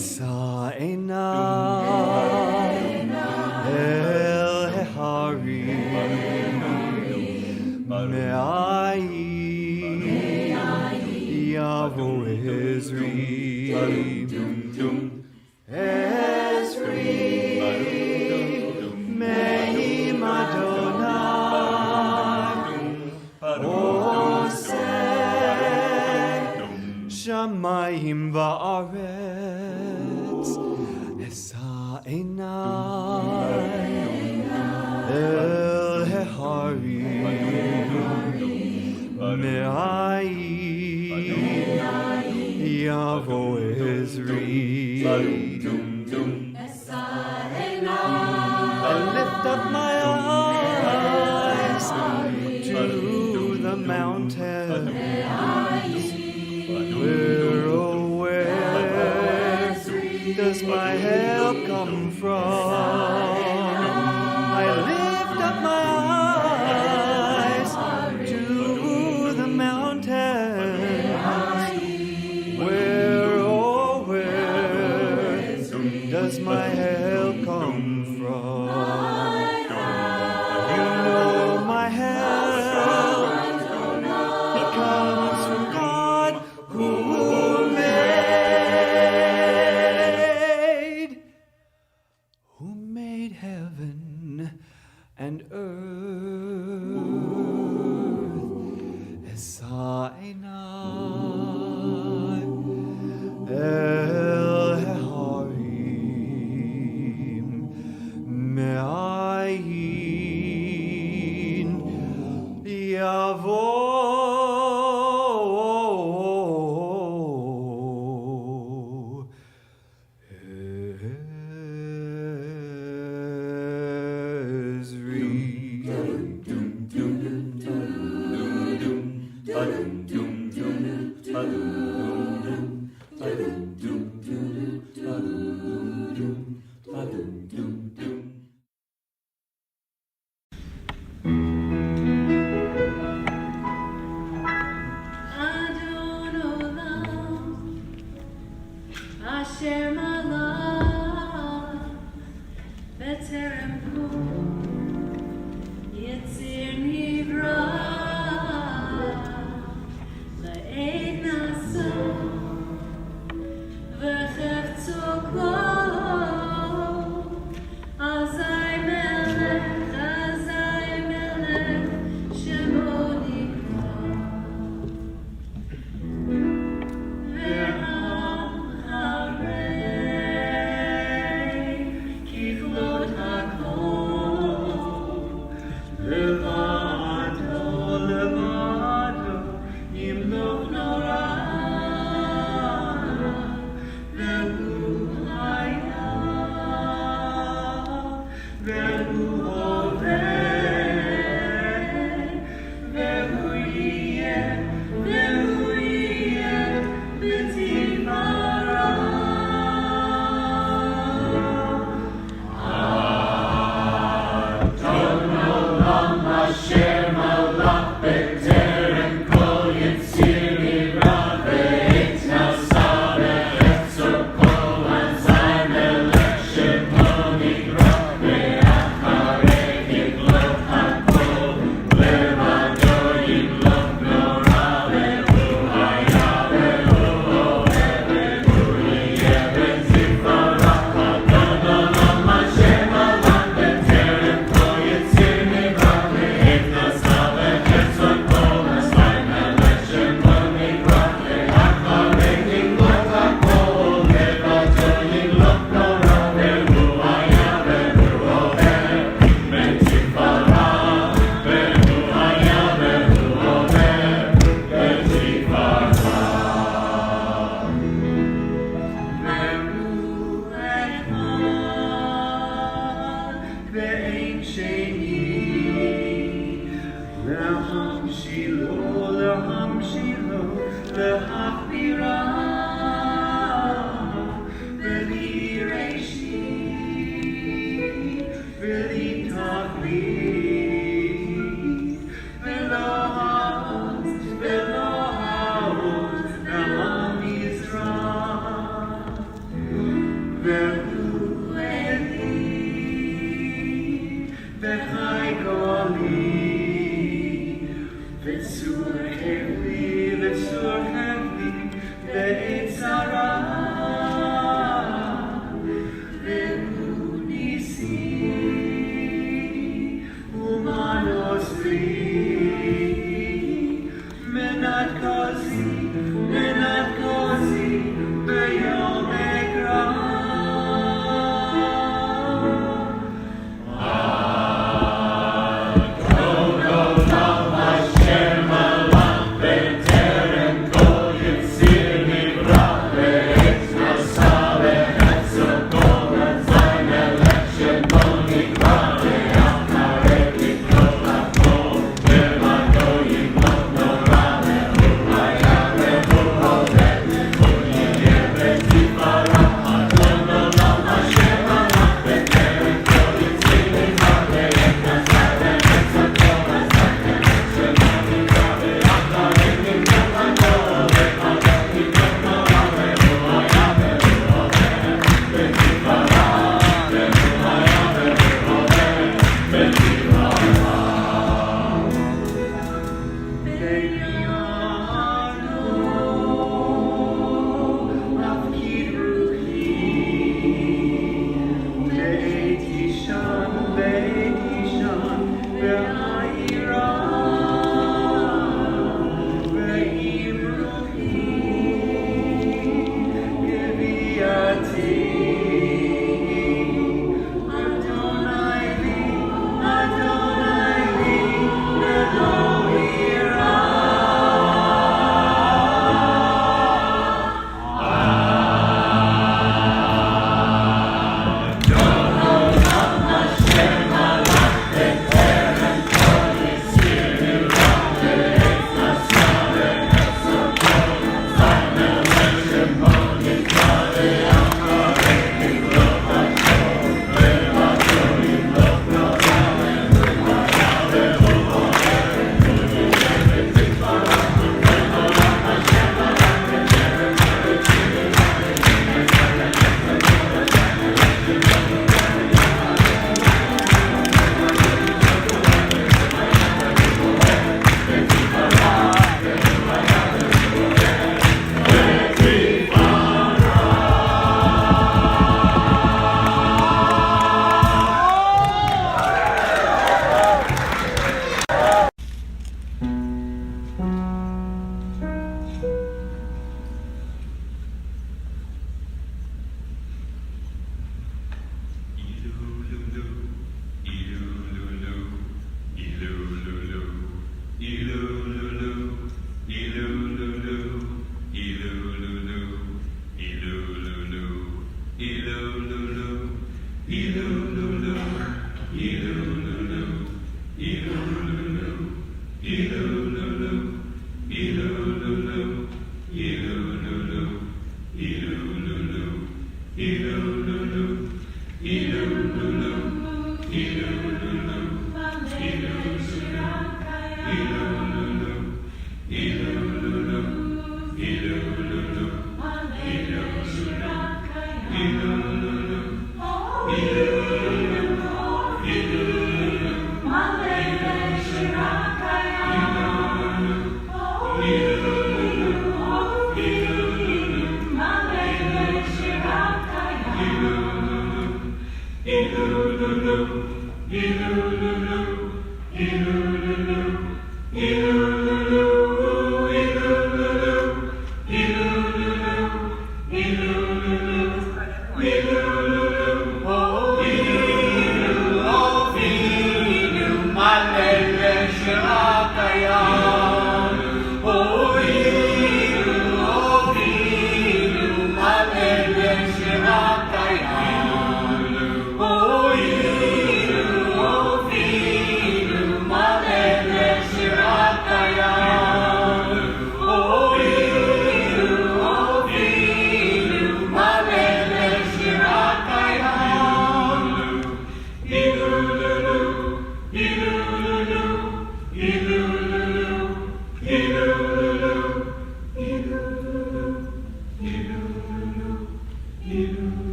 Esa einai el heharim me'ayin yavo Ezri me'im Adonai oseh shamayim va'aretz esa einai el heharim me'ayin yavo Ezri. I lift up my eyes to the mountain. Where does my help come from? I lift up my eyes to the mountain. Where does my help come from? You know my help, it comes from God who made heaven and earth. Esa einai el heharim me'ayin yavo Asher malach b'terem kol yitzir nivra le'ed nasa v'chefzo kol azay melech shemo nikra ve'am harei kichlot hakol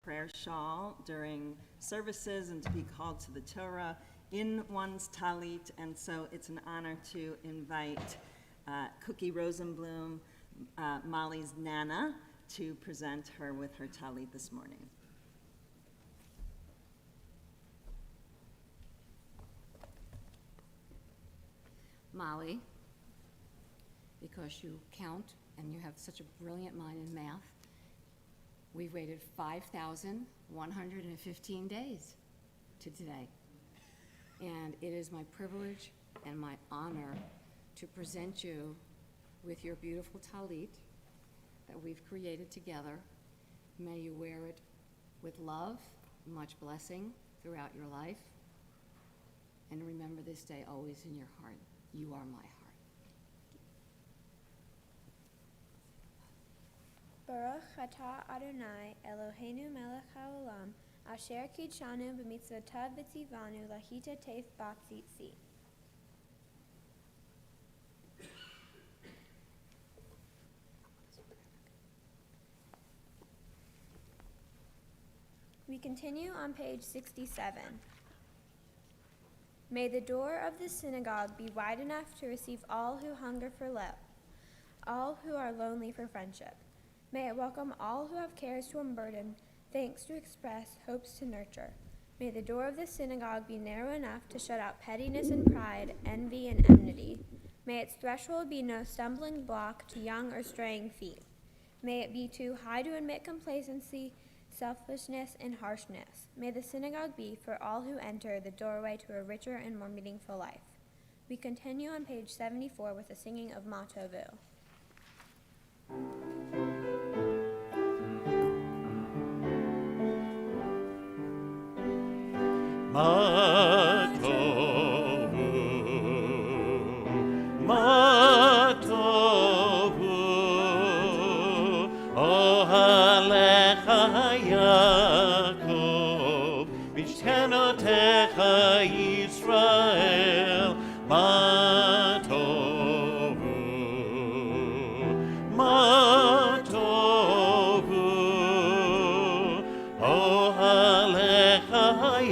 prayer shawl during services and to be called to the Torah in one's talit, and so it's an honor to invite Cookie Rosenblum, Molly's Nana, to present her with her talit this morning. Molly, because you count and you have such a brilliant mind in math, we've waited 5,115 days to today. And it is my privilege and my honor to present you with your beautiful talit that we've created together. May you wear it with love, much blessing throughout your life. And remember this day always in your heart. You are my heart. Baruch atah Adonai Eloheinu melech haolam asher kidshanu b'mitzvotav v'tzivanu lahita teif b'tzitzi. We continue on page 67. May the door of the synagogue be wide enough to receive all who hunger for love, all who are lonely for friendship. May it welcome all who have cares to unburden, thanks to express, hopes to nurture. May the door of the synagogue be narrow enough to shut out pettiness and pride, envy and enmity. May its threshold be no stumbling block to young or straying feet. May it be too high to admit complacency, selfishness, and harshness. May the synagogue be, for all who enter, the doorway to a richer and more meaningful life. We continue on page 74 with the singing of Ma Tovu. Ma tovu, ma tovu, ohalecha Yaakov, mishkenotecha Yisrael, ma tovu, ma tovu, ohalecha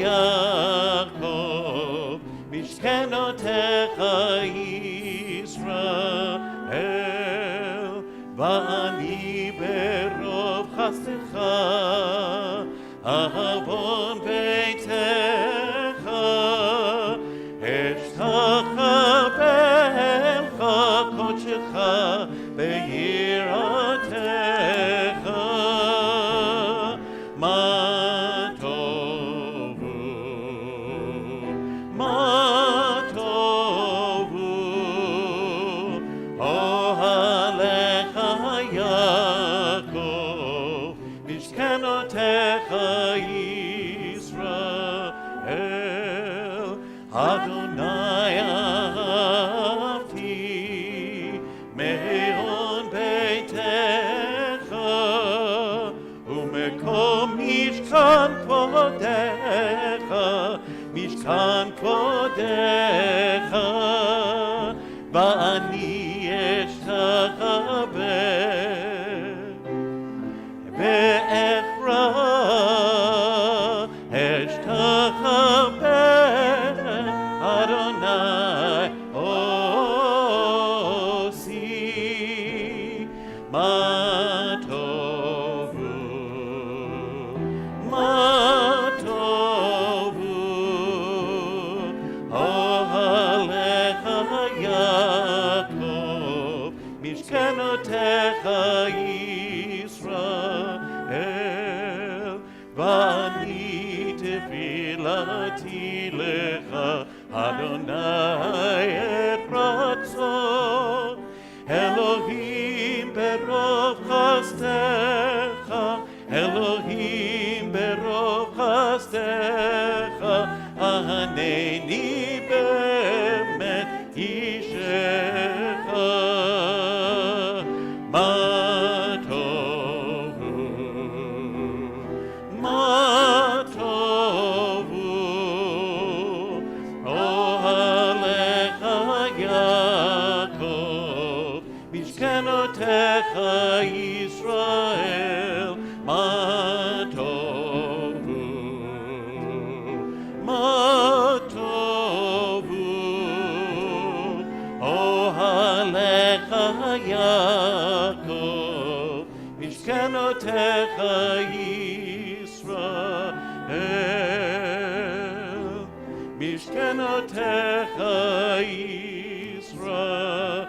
Yaakov, mishkenotecha Yisrael, va'ani berov chastecha, ahavon beitecha, eshtacha be'elcha kodshecha, be'yiratecha, ma tovu, ma tovu, ohalecha Yaakov, mishkenotecha Yisrael, Adonai ahavti, me'on beitecha, umekom mishkan kvodecha, mishkan kvodecha, va'ani eshtachaber, ve'echra eshtachaber, Adonai osi, ma tovu, ma tovu, ohalecha Yaakov, mishkenotecha Yisrael, va'ani tefilati lecha, Adonai et ratzon, Elohim berov chastecha, Elohim berov chastecha, ahaneni be'emet ishecha, ma tovu, ma tovu, ohalecha Yaakov, mishkenotecha Yisrael, ma tovu, ma tovu, Ohalecha Yaakov, Mishkenotecha Yisrael, Mishkenotecha Yisrael.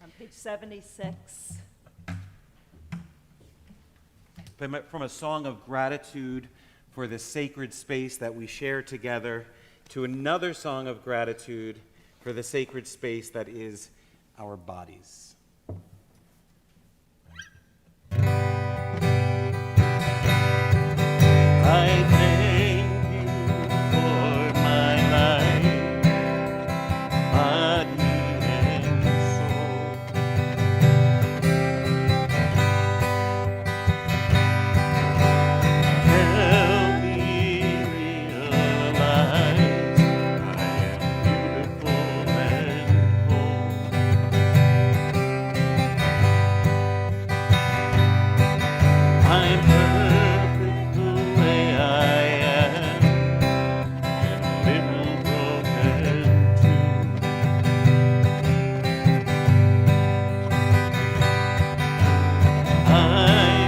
On page 76. From a song of gratitude for the sacred space that we share together to another song of gratitude for the sacred space that is our bodies. I thank you for my life, body and soul. Help me realize I am beautiful and whole. I'm perfect the way I am, and a little broken too. I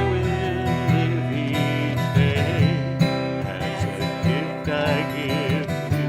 will live each day as a gift I give you.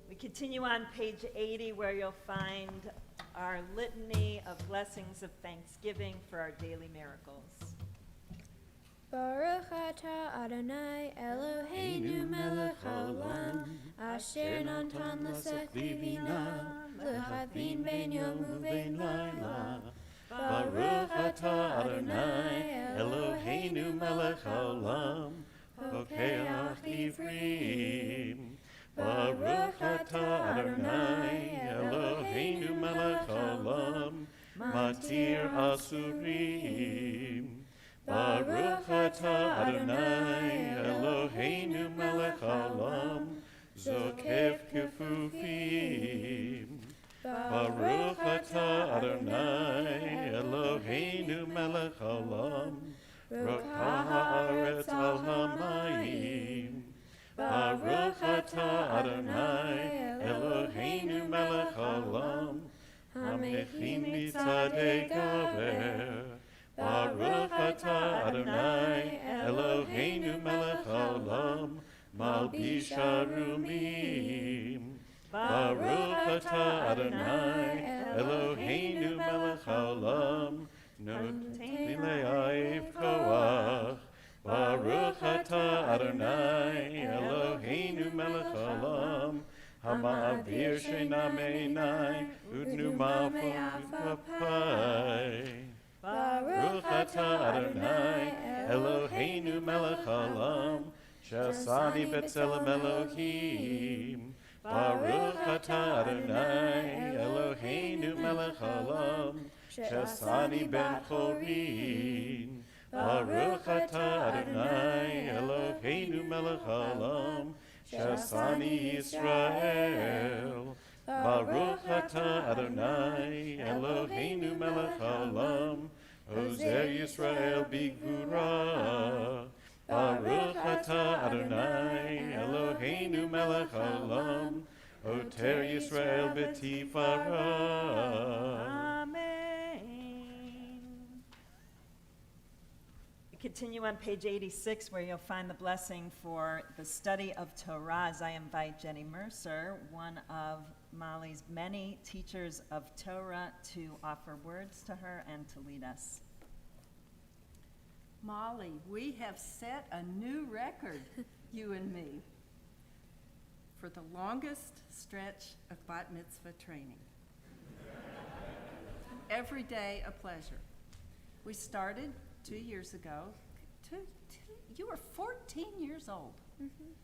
We continue on page 80 where you'll find our litany of blessings of thanksgiving for our daily miracles. Baruch atah Adonai Eloheinu melech haolam, asher natan l'sechli bina, l'chavin ben yom u'ben layla. Baruch atah Adonai Eloheinu melech haolam, Pokeach Ivrim. Baruch atah Adonai Eloheinu melech haolam, Matir Asurim. Baruch atah Adonai Eloheinu melech haolam, Zokef Kefufim. Baruch atah Adonai Eloheinu melech haolam, Rokah haaretz al hamayim. Baruch atah Adonai Eloheinu melech haolam, Hamechin mitzadei gaver. Baruch atah Adonai Eloheinu melech haolam, Malbish harumim. Baruch atah Adonai Eloheinu melech haolam, Noten le'aif koach. Baruch atah Adonai Eloheinu melech haolam, Hama'avir sheina me'inai u'tnuma fa'apai. Baruch atah Adonai Eloheinu melech haolam, Shasani b'tzelem Elohim. Baruch atah Adonai, Eloheinu melech haolam, Shasani ben chorin. Baruch atah Adonai, Eloheinu melech haolam, Shasani Yisrael. Baruch atah Adonai, Eloheinu melech haolam, Ozer Yisrael bigvura. Baruch atah Adonai, Eloheinu melech haolam, Oter Yisrael b'tifara. Amen. We continue on page 86 where you'll find the blessing for the study of Torah as I invite Jenny Mercer, one of Molly's many teachers of Torah, to offer words to her and to lead us. Molly, we have set a new record, you and me, for the longest stretch of bat mitzvah training. Every day a pleasure. We started 2 years ago. You were 14 years old. Mm-hmm.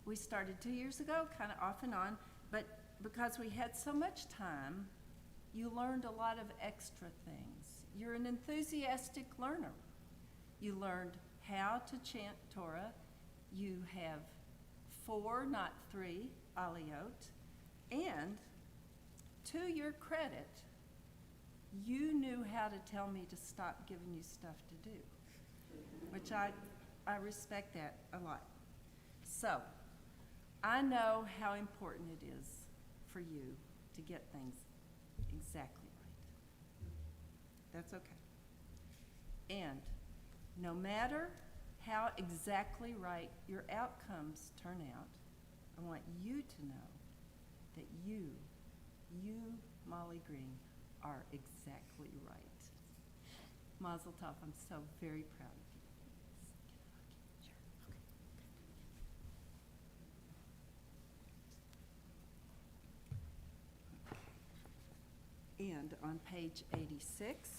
We started 2 years ago, kind of off and on, but because we had so much time, you learned a lot of extra things. You're an enthusiastic learner. You learned how to chant Torah. You have 4, not 3, aliyot. And to your credit, you knew how to tell me to stop giving you stuff to do, which I respect that a lot. So, I know how important it is for you to get things exactly right. That's okay. And no matter how exactly right your outcomes turn out, I want you to know that you, Molly Green, are exactly right. Mazel Tov, I'm so very proud of you. And on page 86,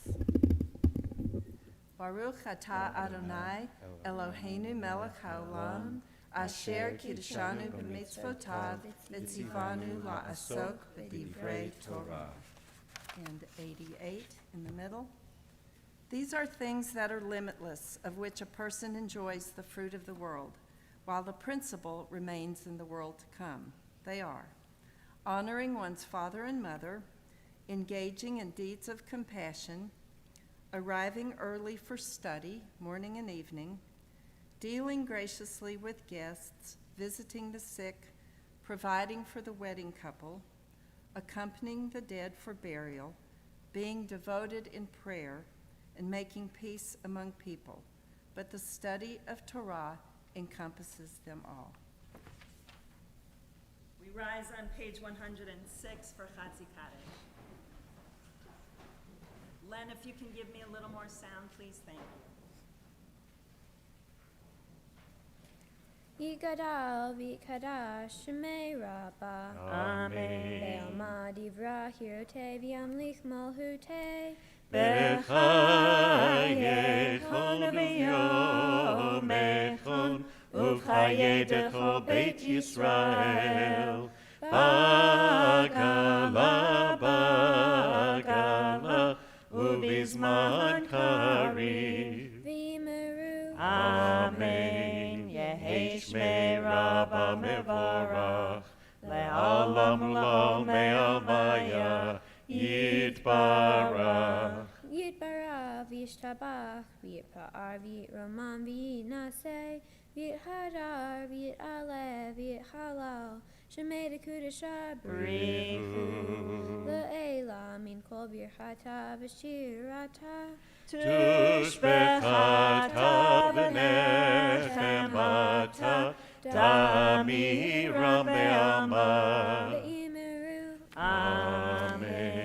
Baruch atah Adonai Eloheinu melech haolam, asher kiddushanu b'mitzvotav v'tzivanu la'asok b'divrei Torah. And 88 in the middle. These are things that are limitless, of which a person enjoys the fruit of the world, while the principle remains in the world to come. They are honoring one's father and mother, engaging in deeds of compassion, arriving early for study, morning and evening, dealing graciously with guests, visiting the sick, providing for the wedding couple, accompanying the dead for burial, being devoted in prayer, and making peace among people. But the study of Torah encompasses them all. We rise on page 106 for Chatzi Kaddish. Len, if you can give me a little more sound, please, thank you. Yigadal v'ikadash shemei Rabba. Amen. Be'alma divra hirote v'yamlich malhute. B'chayechon u'vyomechon u'chayedecho Beit Yisrael. Bagala, bagala, u'bizman kariv. V'yimeru. Amen. Yehi shmei Rabba mevorach, le'olam u'la'om me'almaya, yitbarach. Yitbarav v'yishtabach v'yitpa'ar v'yitraman v'yinaseh v'yithadar v'yit'aleh v'yithalal shemei dekudesha Brihu. le'ela min kol birchata v'shirata Tushbechata v'nechemata damira be'alma. ve'imeru. Amen.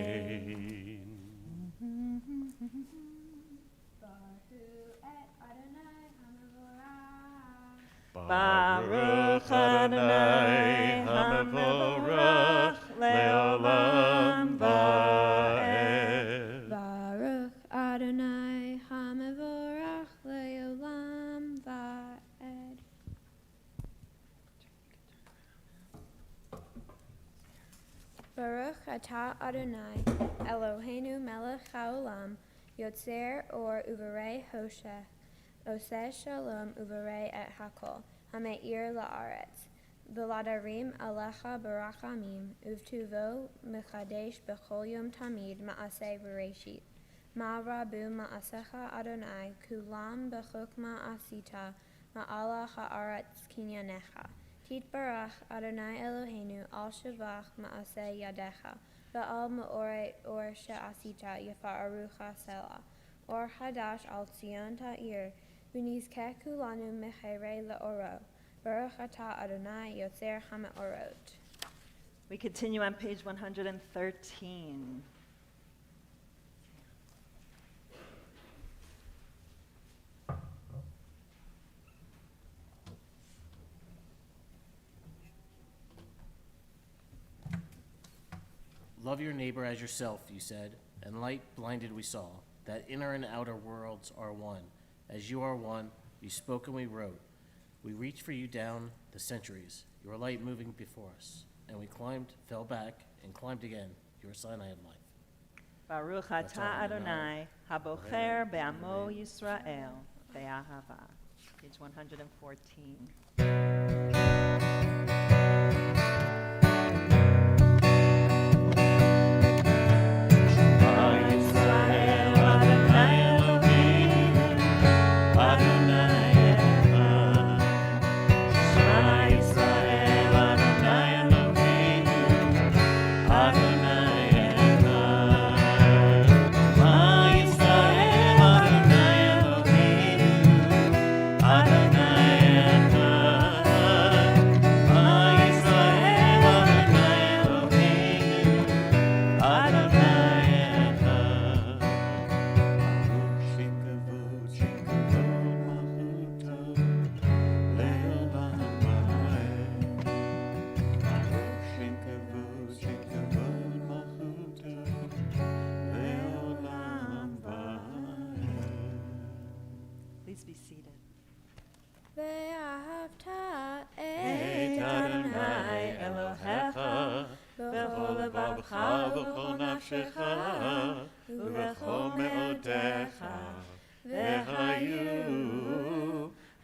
Baruch Adonai HaMevorach le'olam va'ed. Baruch Adonai HaMevorach Ata Adonai, Eloheinu melech haolam, Yotzer or uvarei Hoshe, Oseh shalom uvarei et hakol, Hameir la'aretz, V'ladarim alecha barachamim, Uvtuvo mechadesh b'chol yom tamid ma'aseh v'reishit. Ma rabu ma'asecha Adonai, kulam b'chokma asita, ma'ala ha'aretz kinyanecha. Titbarach Adonai Eloheinu al shavach ma'aseh yadecha, va'al ma'ore or she'asita yafa'arucha selah, or hadash al tzion ta'ir, v'nizkeh kulanu mechere la'oro, baruch atah Adonai yotzer ha'me'orot. We continue on page 113. Love your neighbor as yourself, you said, and light blinded we saw, that inner and outer worlds are one. As you are one, you spoke and we wrote. We reached for you down the centuries, your light moving before us. And we climbed, fell back, and climbed again, your Sinai of life. Baruch atah Adonai, habocher be'amo Yisrael, be'ahava. Page 114. Please be seated. Ve'ahavta Et Adonai Elohecha b'chol levacha v'chol nafshecha v'chol me'odecha v'hayu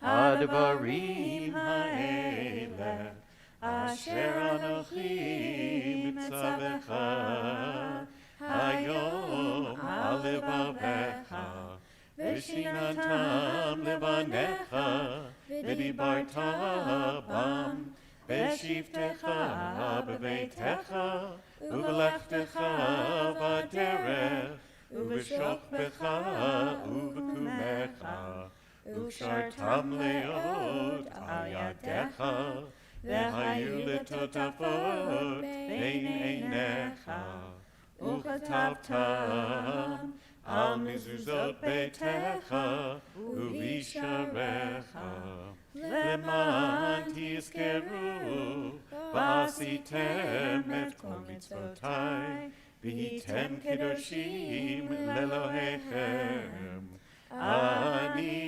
hadvarim ha'ele asher anochi mitzavecha hayom al levavecha v'shinatam levanecha v'dibarta bam v'shivtecha b'veitecha u'v'lechtecha b'derech u'v'shokbecha u'v'kumecha u'shartam leod al yadecha v'hayu letotafot bein einecha u'chatabtam al mizuzot beitecha u'visharecha leman tizkeru v'asitem et kol mitzvotai v'hitem kedoshim lelohechem ani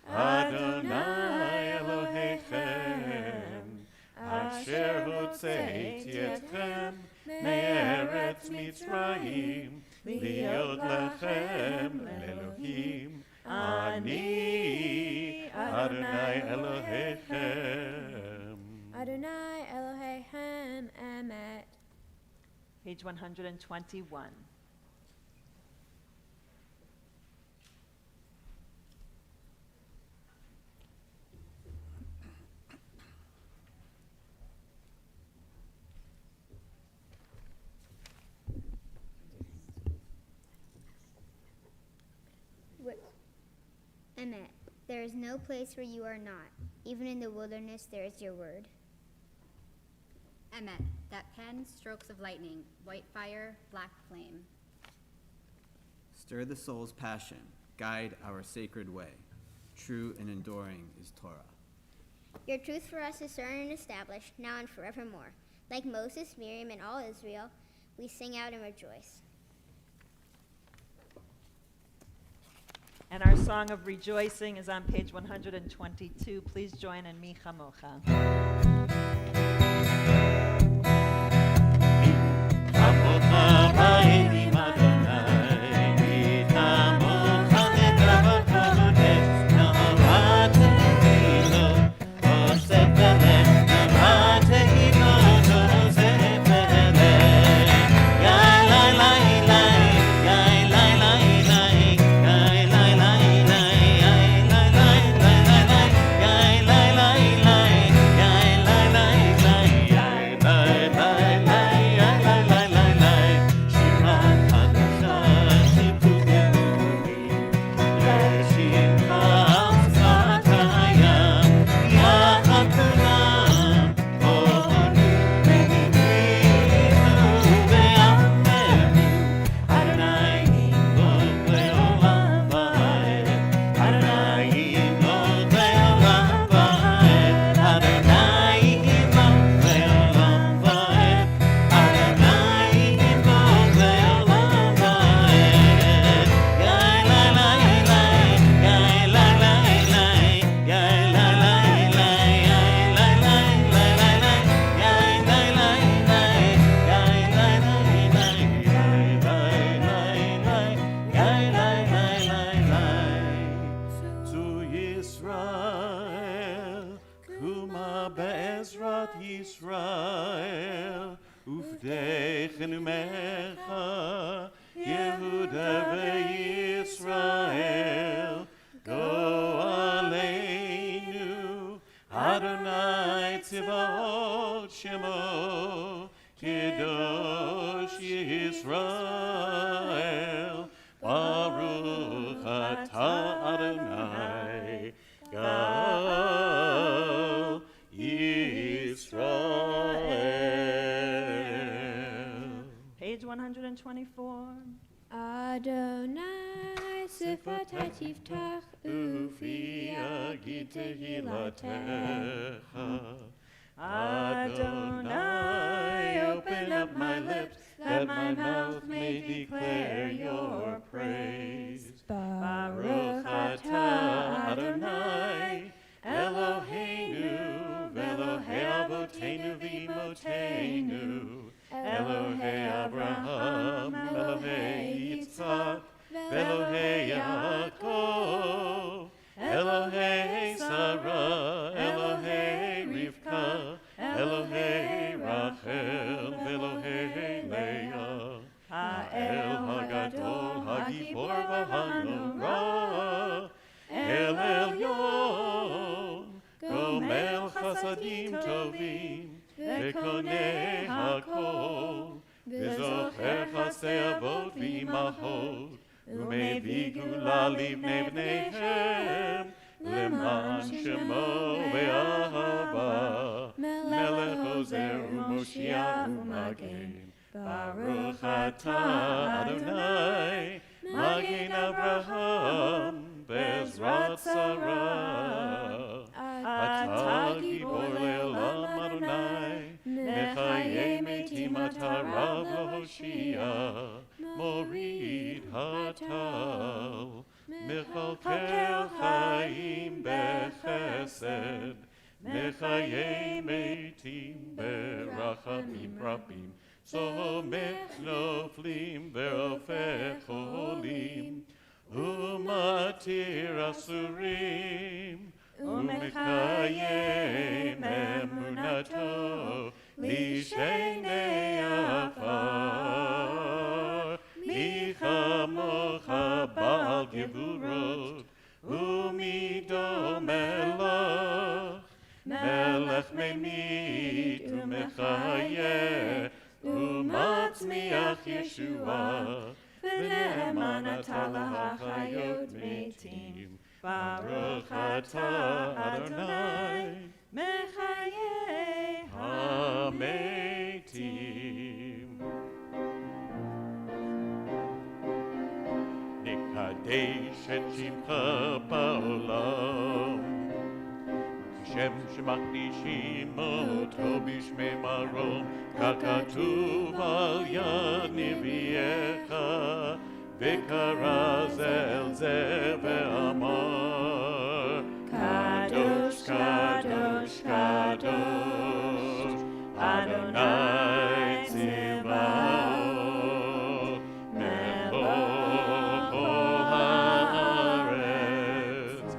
Adonai Elohechem asher hotzeiti etchem me'eretz Mitzrayim להיות לכם לאלוהים, אני אדוני אלוהיכם. Adonai Elohechem Emet. Page 121. Emet, there is no place where you are not. Even in the wilderness there is your word. Emet, that pen, strokes of lightning, white fire, black flame. Stir the soul's passion, guide our sacred way. True and enduring is Torah. Your truth for us is certain and established, now and forevermore. Like Moses, Miriam, and all Israel, we sing out and rejoice. And our song of rejoicing is on page 122. Please join in Mi Chamocha. בעזרת ישראל, ופדחנו ממך, יהודה וישראל, גואלנו, אדוני צבאות שמו, קדוש ישראל, ברוך אתה אדוני, גאל ישראל. Page 124. Adonai Sifatai Tiftach Ufi Yagid Tehilatecha. Adonai, open up my lips, that my mouth may declare your praise. Baruch atah Adonai, Eloheinu, Elohei Avotenu v'Imotenu, Elohei Abraham, Elohei Yitzchak, Elohei Yaakov, Elohei Sarah, Elohei Rivka, Elohei Rachel, Elohei Leah, Ha'el Hagadol, Hagibor v'Hanora, El Elyon, Gomel Chasadim Tovim, Vekonei Hakol, V'zocher Chasei Avot v'Imachot, U'mevii Gula livnei bneihem, Leman Shemo ve'ahava, Melech Ozer u'Moshiach u'Magen, Baruch atah Adonai, Magen Avraham, Bezrat Sarah, Atah Gibor le'olam Adonai, Mechayei metim atah Rav Hoshia, Morid hatal, Mechalkel chaim bechesed, Mechayei metim berachamim rabim, Somech noflim ve'ofech olim, Umatir asurim, Umekayem emunato, Lishenei afar, Michamocha ba'al gevurot, Umido melech, Melech memit umechayeh, Umatzmiach Yeshua, V'ne'eman atah lahachayot metim, Baruch atah Adonai, Mechayei hametim. Nikadesh et shimcha ba'olam, Shem shemaqdishim oto b'shmei marom, ככתוב על יד נביאך, וקרא זה אל זה ואמר, קדוש, קדוש, קדוש, אדוני צבאות, מלוך כל הארץ,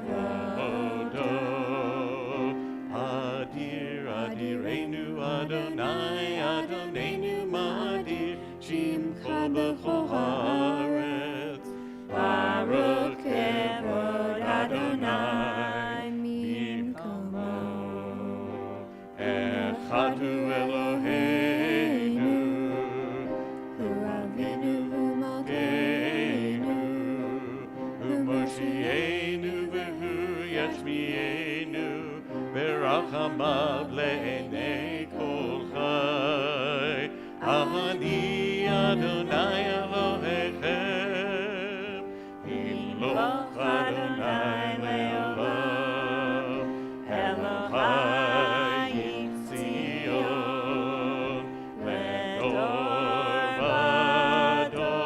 כבודו, אדיר, אדירנו, Adonai, Adonenu Madir, Shimcho b'chol haaretz. Baruch kevod Adonai mimkomo. Echad hu Eloheinu, hu Avinu hu Malkeinu, hu Moshienu v'hu Yashmienu, v'rachamav le'enei Ani Adonai Elohechem, Imloch Adonai le'olam, Elohai Tzion, le'dor v'ador,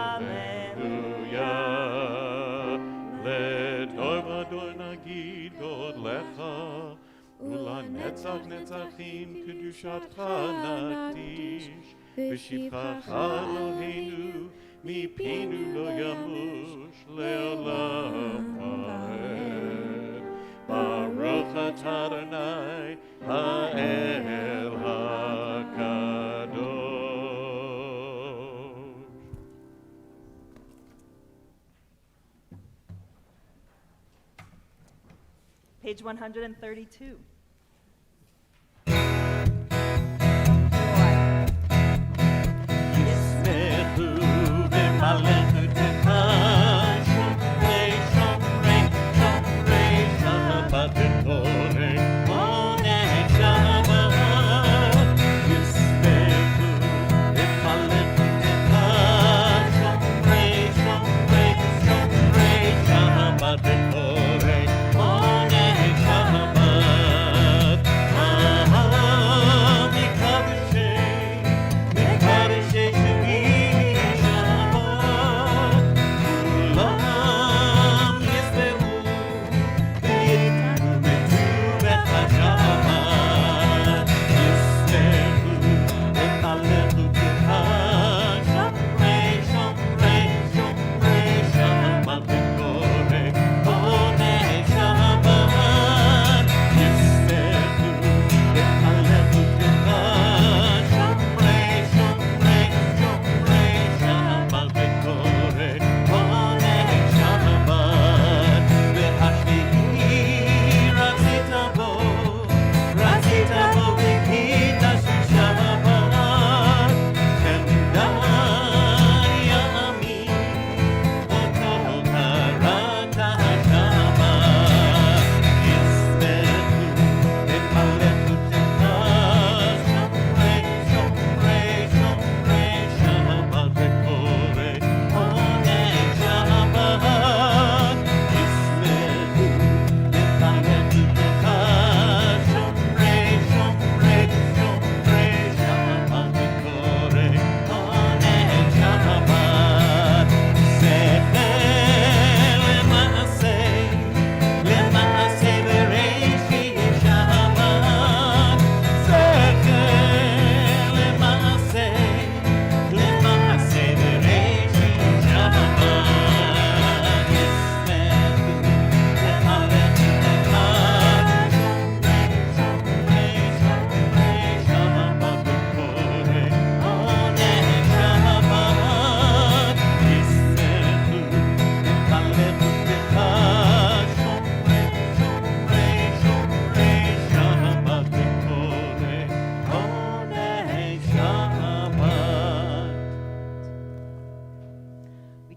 Alleluia, le'dor v'ador nagid God lecha, Netzach netzachim kedushatcha nakdish, v'shivchacha Eloheinu mipinu lo yamush le'olam ha'ed. Page 132.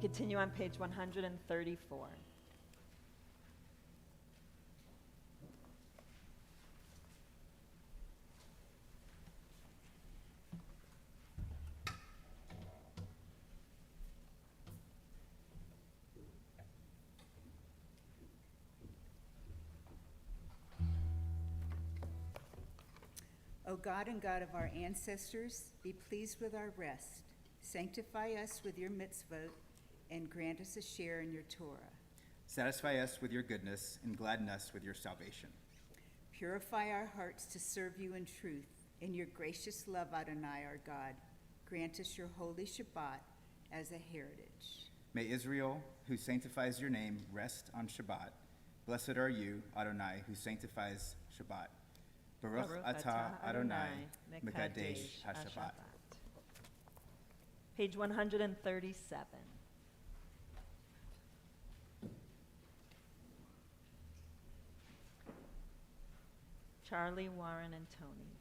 Continue on page 134. O God and God of our ancestors, be pleased with our rest. Sanctify us with your mitzvah and grant us a share in your Torah. Satisfy us with your goodness and gladden us with your salvation. Purify our hearts to serve you in truth. In your gracious love, Adonai, our God, grant us your holy Shabbat as a heritage. May Israel, who sanctifies your name, rest on Shabbat. Blessed are you, Adonai, who sanctifies Shabbat. Baruch atah Adonai, Mekadesh HaShabbat. Page 137. Charlie, Warren, and Tony.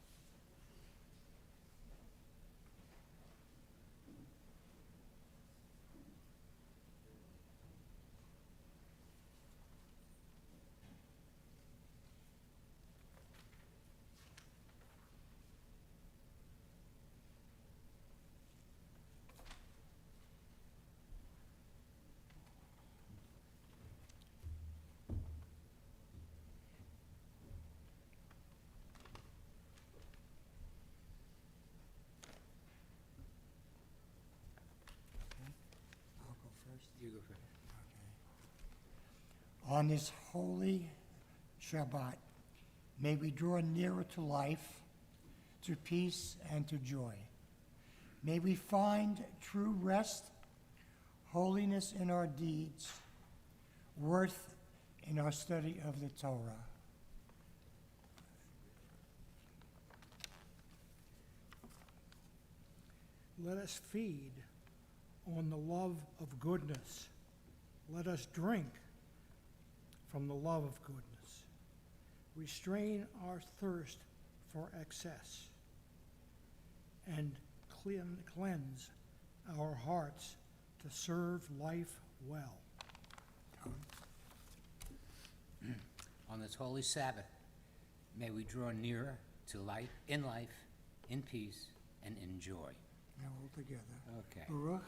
You go first. Okay. On this holy Shabbat, may we draw nearer to life, to peace, and to joy. May we find true rest, holiness in our deeds, worth in our study of the Torah. Let us feed on the love of goodness. Let us drink from the love of goodness. restrain our thirst for excess, and cleanse our hearts to serve life well. On this holy Sabbath, may we draw nearer to life, in peace, and in joy. Now all together. Okay. Baruch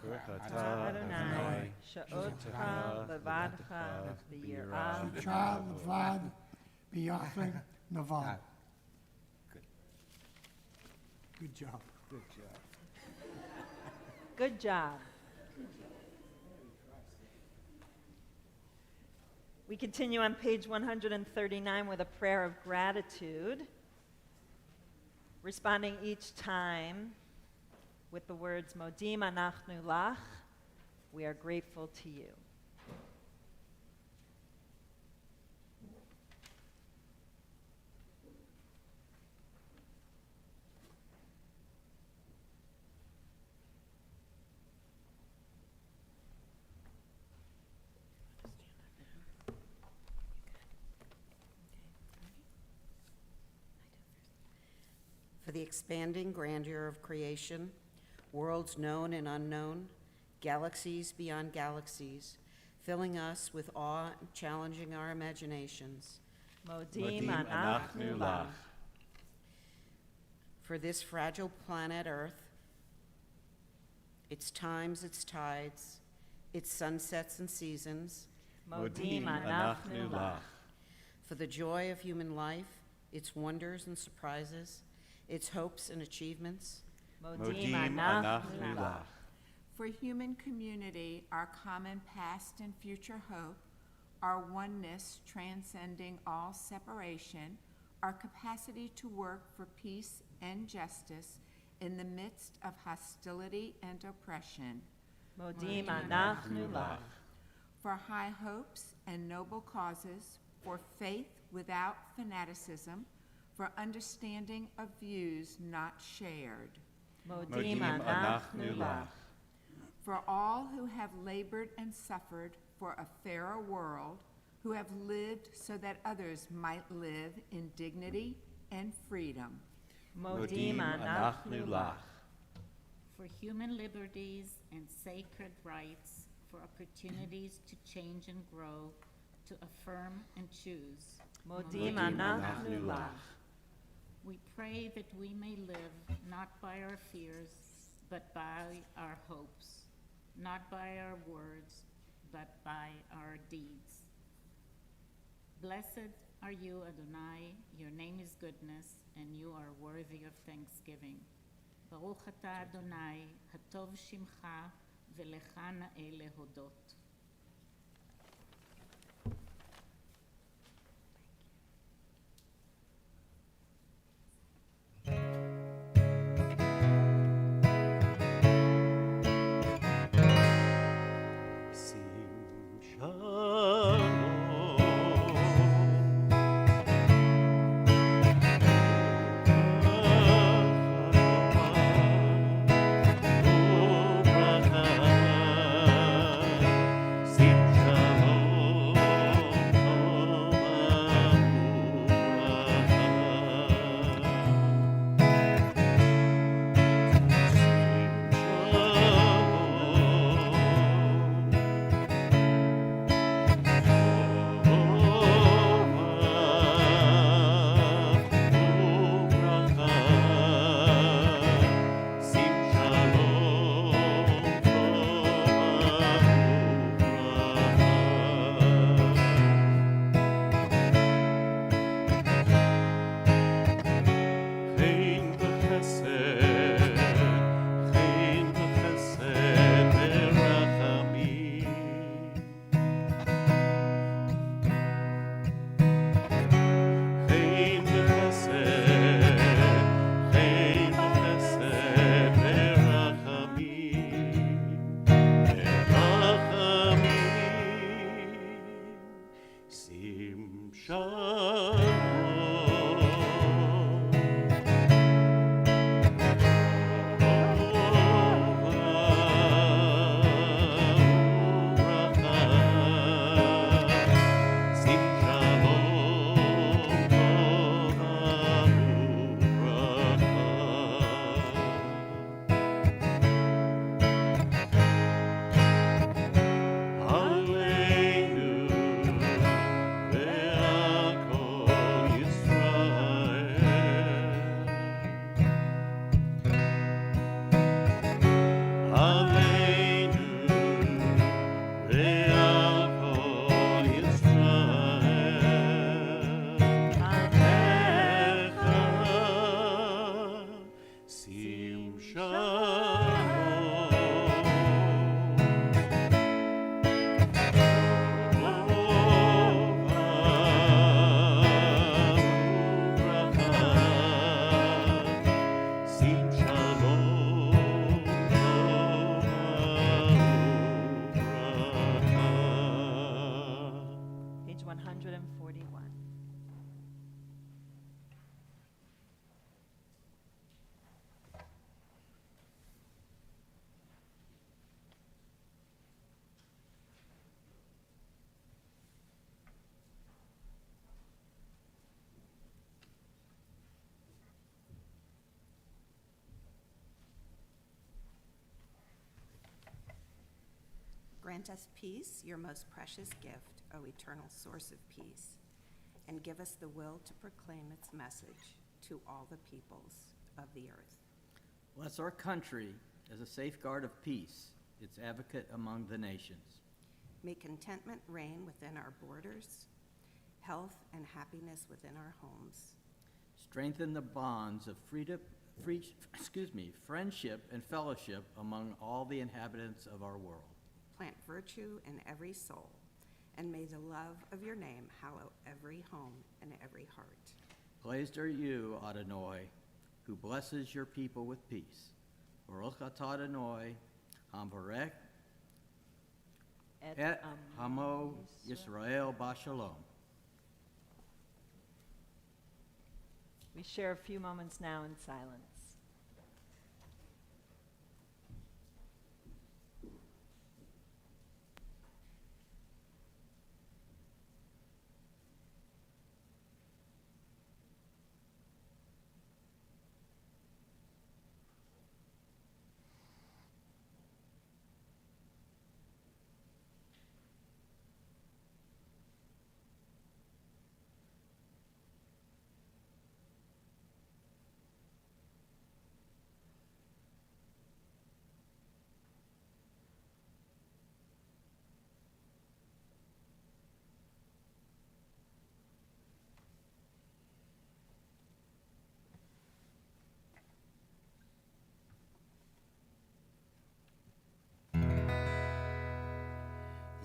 Adonai, she'otcha levadcha v'yirah. Shah Levad B'Yachid Navad. Good. Good job. Good job. Good job. We continue on page 139 with a prayer of gratitude, responding each time with the words, Modim anachnu lach, we are grateful to you. For the expanding grandeur of creation, worlds known and unknown, galaxies beyond galaxies, filling us with awe and challenging our imaginations. Modim anachnu lach. For this fragile planet Earth, its times, its tides, its sunsets and seasons. Modim anachnu lach. For the joy of human life, its wonders and surprises, its hopes and achievements. Modim anachnu lach. For human community, our common past and future hope, our oneness transcending all separation, our capacity to work for peace and justice in the midst of hostility and oppression. Modim anachnu lach. For high hopes and noble causes, for faith without fanaticism, for understanding of views not shared. Modim anachnu lach. For all who have labored and suffered for a fairer world, who have lived so that others might live in dignity and freedom. Modim anachnu lach. For human liberties and sacred rights, for opportunities to change and grow, to affirm and choose. Modim anachnu lach. We pray that we may live not by our fears, but by our hopes, not by our words, but by our deeds. Blessed are you, Adonai, your name is goodness, and you are worthy of thanksgiving. Baruch atah Adonai, hatov shimcha, v'lecha na'eh lehodot. 141. Grant us peace, your most precious gift, O eternal source of peace, and give us the will to proclaim its message to all the peoples of the earth. Bless our country as a safeguard of peace, its advocate among the nations. May contentment reign within our borders, health and happiness within our homes. Strengthen the bonds of friendship and fellowship among all the inhabitants of our world. Plant virtue in every soul, and may the love of your name hallow every home and every heart. Praised are you, Adonai, who blesses your people with peace. Baruch atah Adonai, hamvarech et hamo Yisrael b'shalom. We share a few moments now in silence.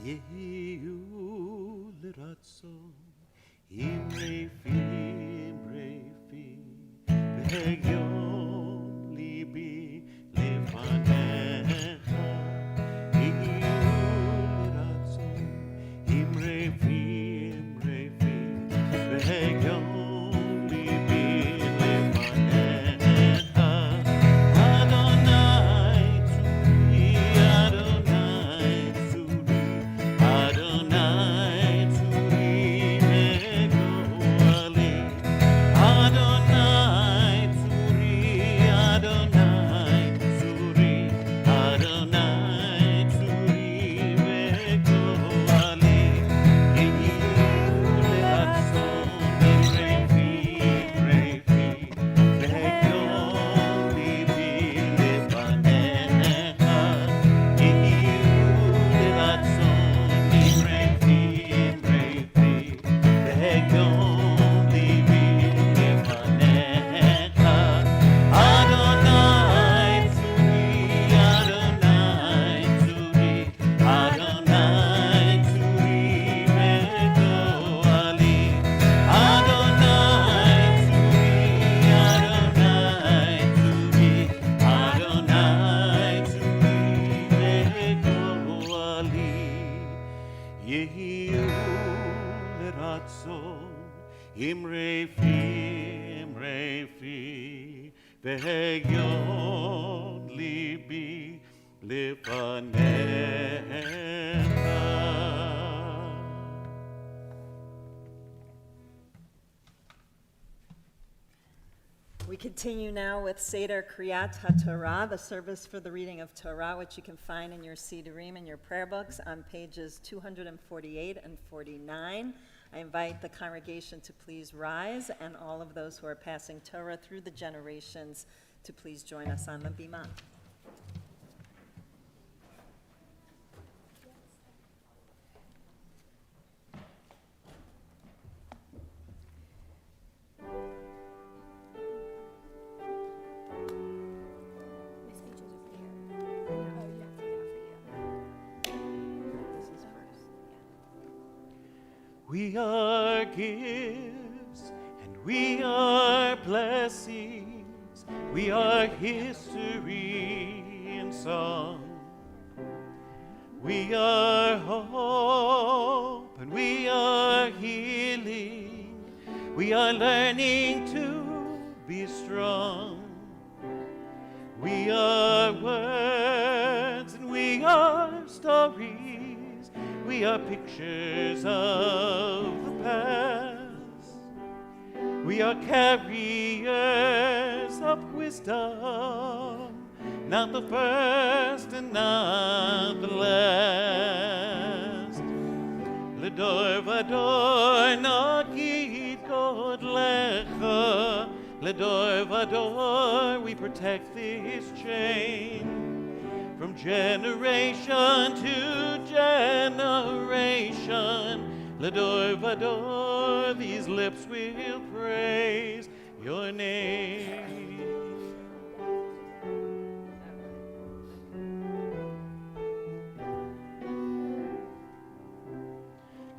Yehu l'ratzon, imrefi, v'hegyon libi lefanecha. Yehu l'ratzon, imrefi, v'hegyon libi lefanecha. Adonai tzuri, Adonai tzuri, Adonai tzuri megoali. Adonai tzuri, Adonai tzuri, Adonai tzuri megoali. Yehu le'atzon imrefi, v'hegyon libi lefanecha. Yehu le'atzon imrefi, v'hegyon libi lefanecha. Adonai tzuri, Adonai tzuri, Adonai tzuri megoali. Adonai tzuri, Adonai tzuri, Adonai tzuri megoali. Yehu l'ratzon, imrefi, v'hegyon libi lefanecha. We continue now with Seder Kriyat HaTorah, the service for the reading of Torah, which you can find in your Sidurim and your prayer books on pages 248 and 49. I invite the congregation to please rise, and all of those who are passing Torah through the generations to please join us on the bima. Miss Peaches over here. Oh, you have to get it for you. This is first. We are gifts and we are blessings. We are history in song. We are hope and we are healing. We are learning to be strong. We are words and we are stories. We are pictures of the past. We are carriers of wisdom, not the first and not the last. Ledor vador nagid god lecha. Ledor vador, we protect this chain from generation to generation. Ledor vador, these lips will praise your name.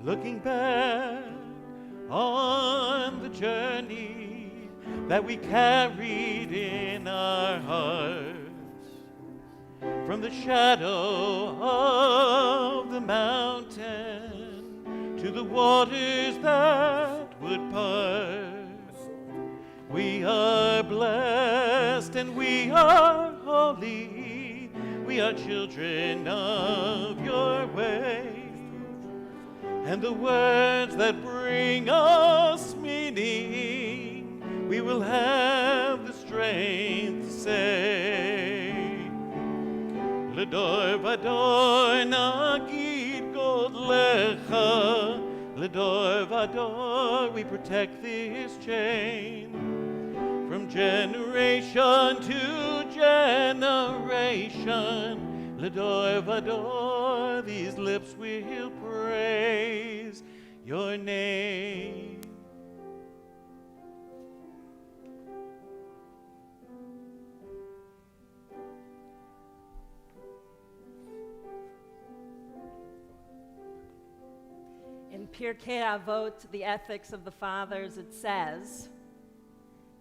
Looking back on the journey that we carried in our hearts, from the shadow of the mountain to the waters that would part. We are blessed and we are holy. We are children of your way. And the words that bring us meaning, we will have the strength to say. Ledor vador nagid god lecha. Ledor vador, we protect this chain from generation to generation. Ledor vador, these lips will praise your name. In Pirkei Avot, the ethics of the fathers, it says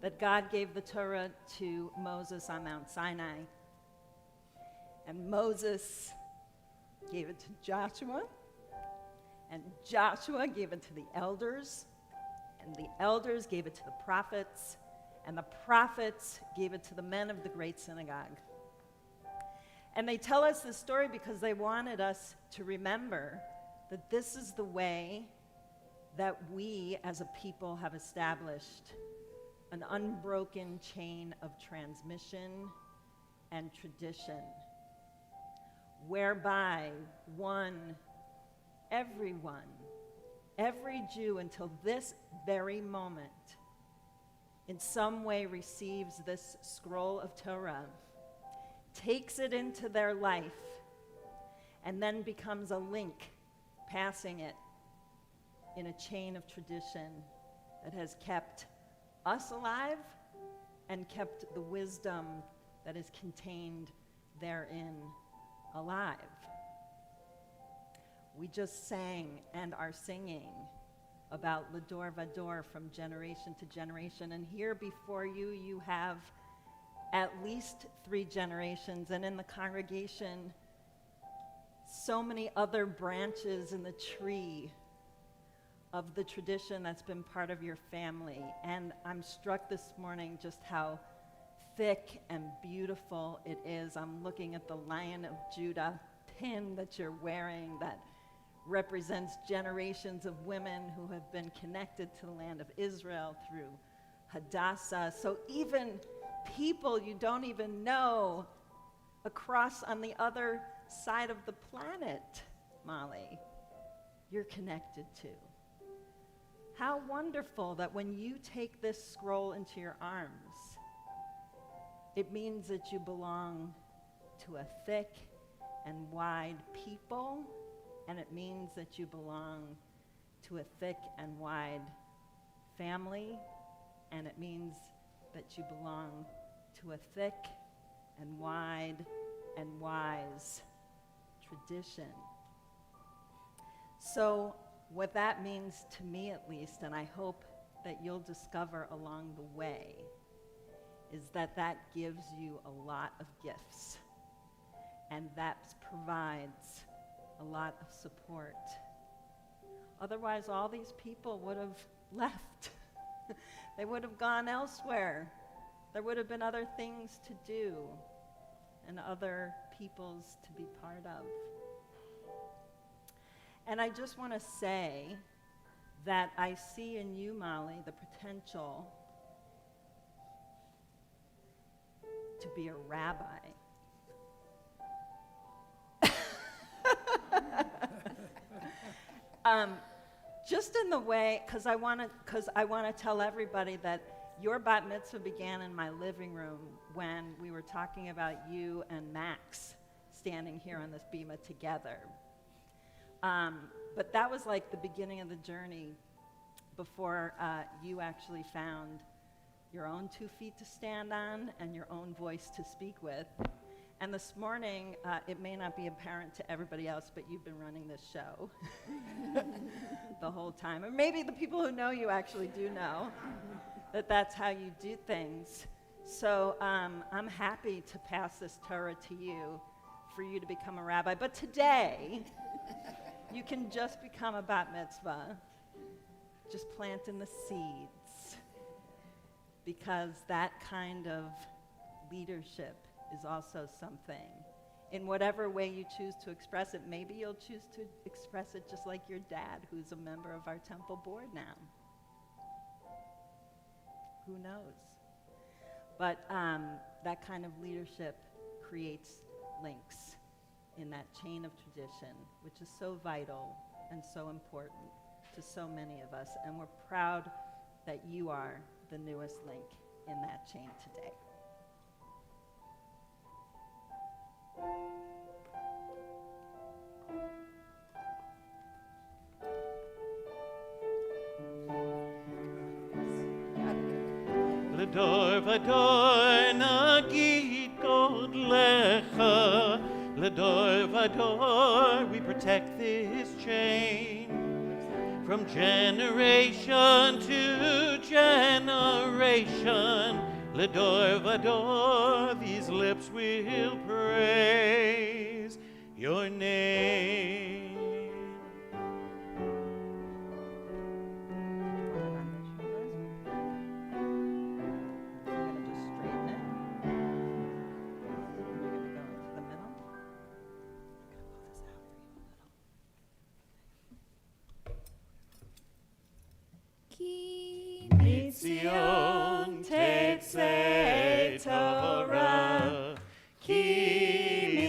that God gave the Torah to Moses on Mount Sinai. And Moses gave it to Joshua, and Joshua gave it to the elders, and the elders gave it to the prophets, and the prophets gave it to the men of the great synagogue. And they tell us this story because they wanted us to remember that this is the way that we as a people have established an unbroken chain of transmission and tradition, whereby everyone, every Jew until this very moment, in some way receives this scroll of Torah, takes it into their life, and then becomes a link passing it in a chain of tradition that has kept us alive and kept the wisdom that is contained therein alive. We just sang and are singing about Ledor Vador from generation to generation, and here before you, you have at least 3 generations, and in the congregation, so many other branches in the tree of the tradition that's been part of your family. And I'm struck this morning just how thick and beautiful it is. I'm looking at the Lion of Judah pin that you're wearing that represents generations of women who have been connected to the land of Israel through Hadassah. So even people you don't even know across on the other side of the planet, Molly, you're connected to. How wonderful that when you take this scroll into your arms, it means that you belong to a thick and wide people, and it means that you belong to a thick and wide family, and it means that you belong to a thick and wide and wise tradition. So what that means to me at least, and I hope that you'll discover along the way, is that that gives you a lot of gifts, and that provides a lot of support. Otherwise, all these people would have left They would have gone elsewhere. There would have been other things to do and other peoples to be part of. And I just want to say that I see in you, Molly, the potential to be a rabbi. Just in the way, because I want to tell everybody that your bat mitzvah began in my living room when we were talking about you and Max standing here on this bima together. But that was like the beginning of the journey before you actually found your own 2 feet to stand on and your own voice to speak with. And this morning, it may not be apparent to everybody else, but you've been running this show the whole time. Or maybe the people who know you actually do know that that's how you do things. So I'm happy to pass this Torah to you for you to become a rabbi. But today, you can just become a bat mitzvah, just planting the seeds, because that kind of leadership is also something. In whatever way you choose to express it, maybe you'll choose to express it just like your dad, who's a member of our temple board now. Who knows? But that kind of leadership creates links in that chain of tradition, which is so vital and so important to so many of us. And we're proud that you are the newest link in that chain today. Ledor vador nagid god lecha. Ledor vador, we protect this chain from generation to generation. Ledor vador, these lips will praise your name. Mitzion tetzei Torah, Ki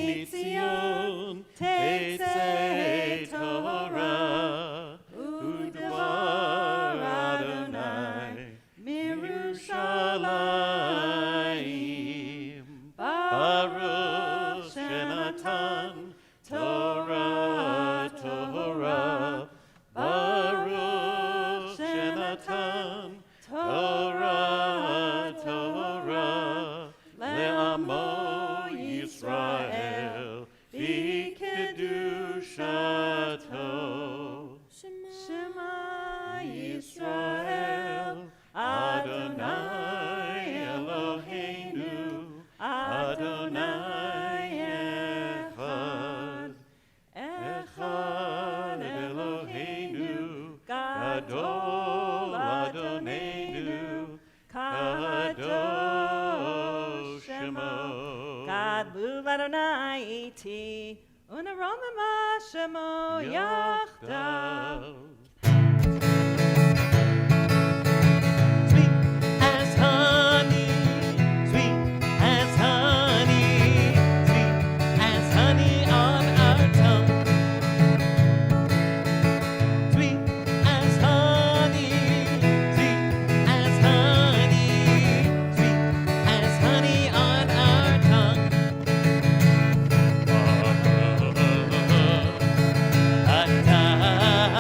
mitzion tetzei Torah, Udvar Adonai mirushalayim, Baruch shenatan Torah Torah, Baruch shenatan Torah, Torah, le'amo Yisrael, v'kedushato. Shema Yisrael, Adonai Eloheinu, Adonai Echad, Echad Eloheinu, Gadol Adonai. Kadosh Shemo. Gadol Adonai iti, uneromema Shemo yachdav. Sweet as honey, sweet as honey, sweet as honey on our tongue. Sweet as honey, sweet as honey, sweet as honey on our tongue. Ata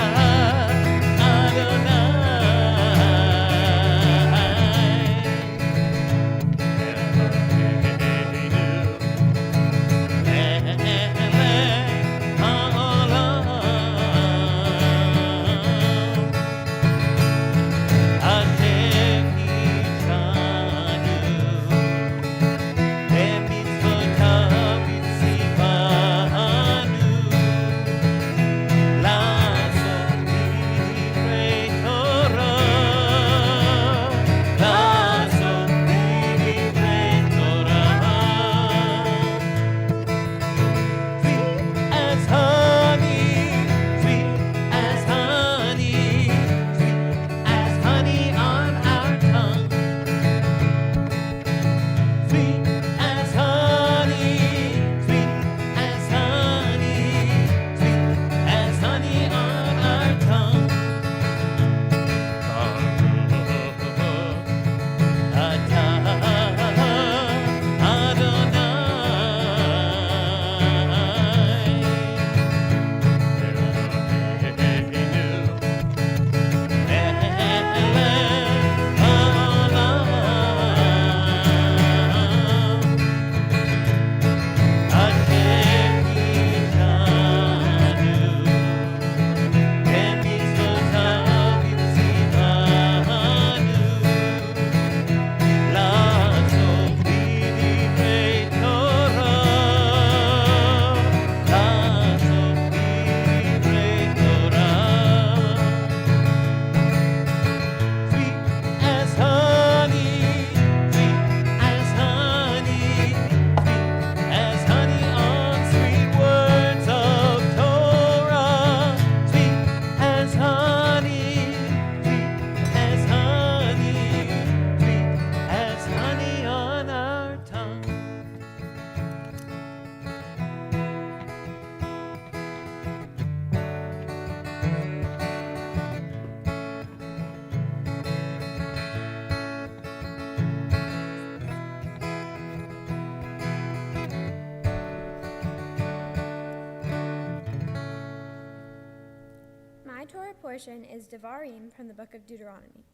My Torah portion is Devarim from the book of Deuteronomy.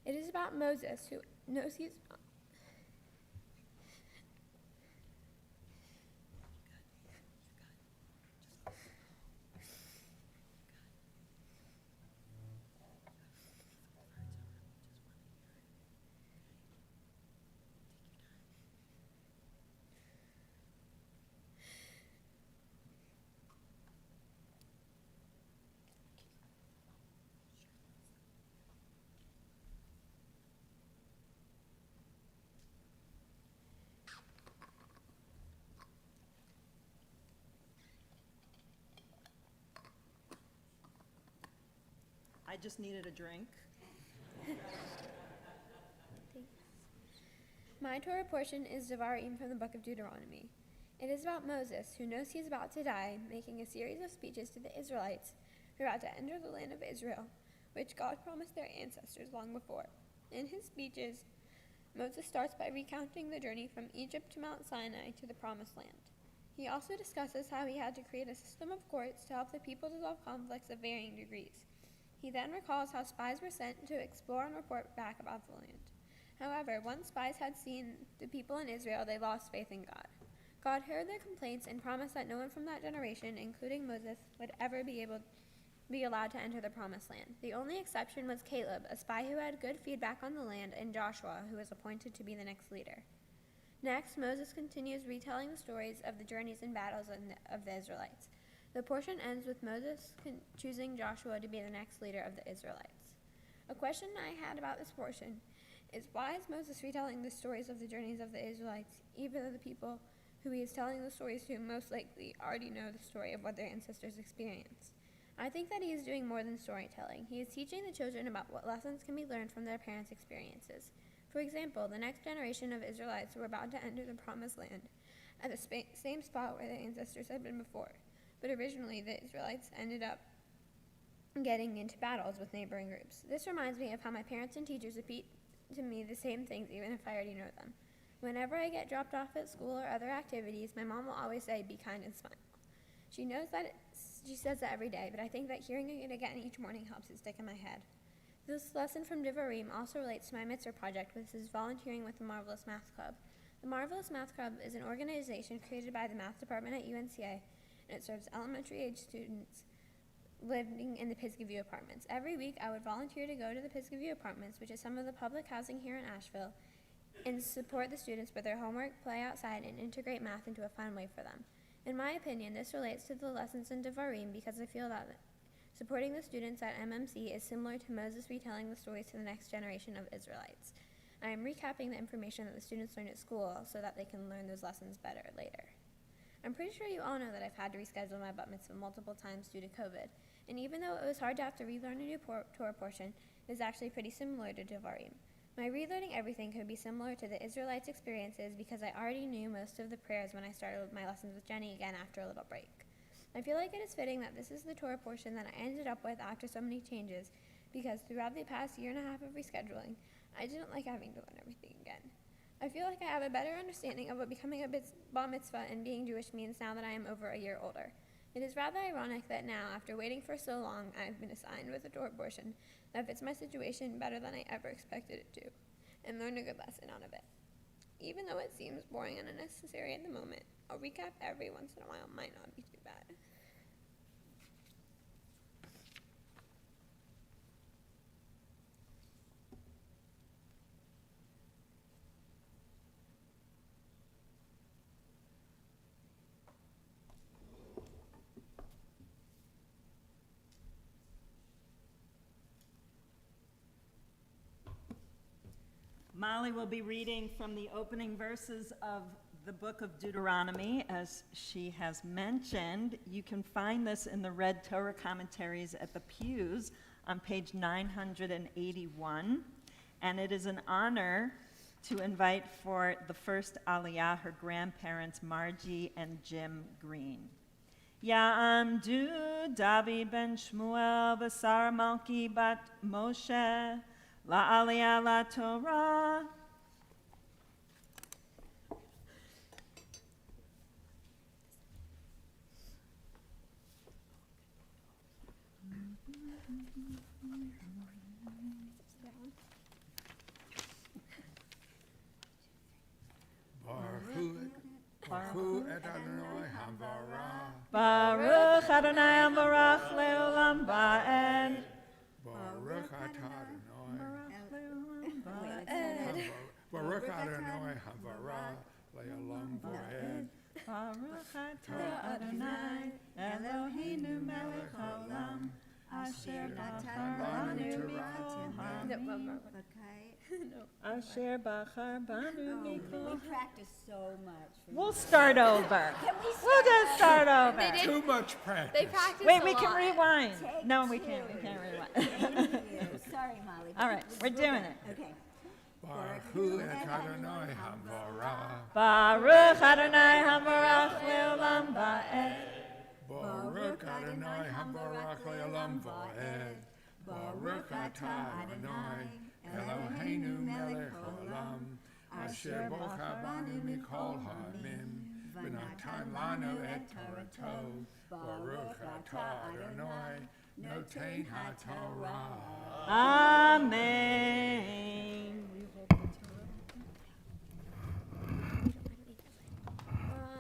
It is about Moses, who knows he is I just needed a drink. My Torah portion is Devarim from the book of Deuteronomy. It is about Moses, who knows he is about to die, making a series of speeches to the Israelites who are about to enter the land of Israel, which God promised their ancestors long before. In his speeches, Moses starts by recounting the journey from Egypt to Mount Sinai to the Promised Land. He also discusses how he had to create a system of courts to help the people resolve conflicts of varying degrees. He then recalls how spies were sent to explore and report back about the land. However, once spies had seen the people in Israel, they lost faith in God. God heard their complaints and promised that no one from that generation, including Moses, would ever be allowed to enter the Promised Land. The only exception was Caleb, a spy who had good feedback on the land, and Joshua, who was appointed to be the next leader. Next, Moses continues retelling the stories of the journeys and battles of the Israelites. The portion ends with Moses choosing Joshua to be the next leader of the Israelites. A question I had about this portion is, why is Moses retelling the stories of the journeys of the Israelites, even though the people who he is telling the stories to most likely already know the story of what their ancestors experienced? I think that he is doing more than storytelling. He is teaching the children about what lessons can be learned from their parents' experiences. For example, the next generation of Israelites were about to enter the Promised Land at the same spot where their ancestors had been before. But originally, the Israelites ended up getting into battles with neighboring groups. This reminds me of how my parents and teachers repeat to me the same things even if I already know them. Whenever I get dropped off at school or other activities, my mom will always say, "Be kind and smile." She says that every day, but I think that hearing it again each morning helps it stick in my head. This lesson from Devarim also relates to my Mitzvah project, which is volunteering with the Marvelous Math Club. The Marvelous Math Club is an organization created by the math department at UNCA, and it serves elementary-age students living in the Pisgah View apartments. Every week, I would volunteer to go to the Pisgah View apartments, which is some of the public housing here in Asheville, and support the students with their homework, play outside, and integrate math into a fun way for them. In my opinion, this relates to the lessons in Devarim because I feel that supporting the students at MMC is similar to Moses retelling the stories to the next generation of Israelites. I am recapping the information that the students learn at school so that they can learn those lessons better later. I'm pretty sure you all know that I've had to reschedule my bat mitzvah multiple times due to COVID, and even though it was hard to have to relearn a new Torah portion, it is actually pretty similar to Devarim. My relearning everything could be similar to the Israelites' experiences because I already knew most of the prayers when I started my lessons with Jenny again after a little break. I feel like it is fitting that this is the Torah portion that I ended up with after so many changes, because throughout the past year and a half of rescheduling, I didn't like having to learn everything again. I feel like I have a better understanding of what becoming a bar mitzvah and being Jewish means now that I am over a year older. It is rather ironic that now, after waiting for so long, I have been assigned with a Torah portion that fits my situation better than I ever expected it to, and learned a good lesson out of it. Even though it seems boring and unnecessary at the moment, a recap every once in a while might not be too bad. Molly will be reading from the opening verses of the book of Deuteronomy, as she has mentioned. You can find this in the Red Torah commentaries at the pews on page 981. And it is an honor to invite for the first Aliyah her grandparents Margie and Jim Green. Ya'amdu Davi ben Shmuel v'Sar Malki bat Moshe la'aliyah la Torah. Baruch et Adonai Hamvarah. Baruch Adonai Ambarach Leolam Va'ed. Baruch atah Adonai. Baruch Adonai Hamvarah Leolam Va'ed. Baruch atah Adonai Eloheinu melech haolam asher bachar banu mikol ha'amim. Asher bachar banu mikol. We practice so much. We'll start over. We'll just start over. They did- Too much practice. They practiced Wait, a we can lot. rewind. Take No, we two. can't. We can't rewind. Thank you. Sorry, Molly. All right, we're doing it. Okay. Baruch et Adonai Hamvarah. Baruch Adonai Hambarach Leolam Va'ed. Baruch Adonai Hamvarach Leolam Va'ed. Baruch atah Adonai Eloheinu melech haolam asher bocha banu mikol ha'amim v'natan lanu et Torato. Baruch atah Adonai noten haTorah. Amen.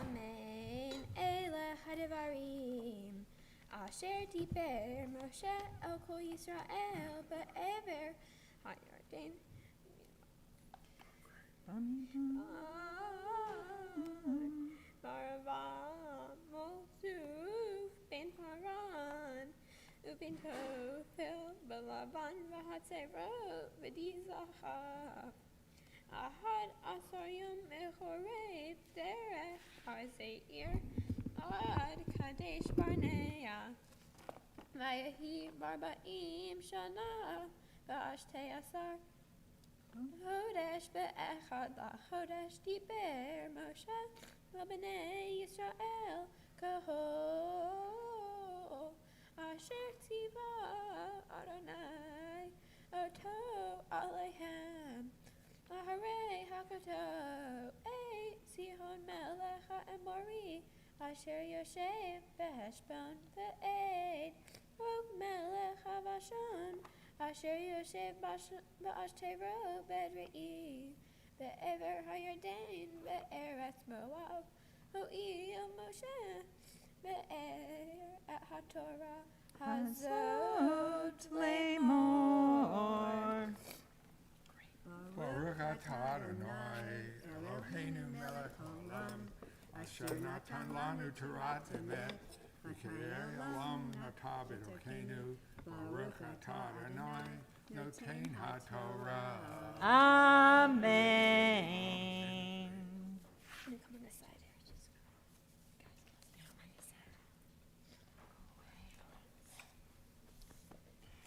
Amen. Eleh hadavarim. Asher diber Moshe el kol Yisrael be'ever ha'yarden. Baravam Mosuf ben Haran uben Tofel belavan v'hatzerot v'dizachav. Ahad asar yom echorei derech hazeir ad kadesh barnea vayehi barba'im shana v'ashtei asar chodesh be'echad lachodesh diber Moshe v'bnei Yisrael kahol asher tiva Adonai oto alehem Aharei Hakoto, Sihon Melech HaEmori, Asher Yoshev Beheshbon Ve'ed, Og Melech HaVashon, Asher Yoshev Ba'ashtero Bedre'i, Be'ever HaYarden, Be'eretz Moab, Ho'il Moshe, Be'er at HaTorah, Hazot Lemor. Baruch atah Adonai Eloheinu melech haolam asher natan lanu Torah emet v'kirei olam nata b'Eloheinu. Baruch atah Adonai noten haTorah. Amen. Come on this side here. Just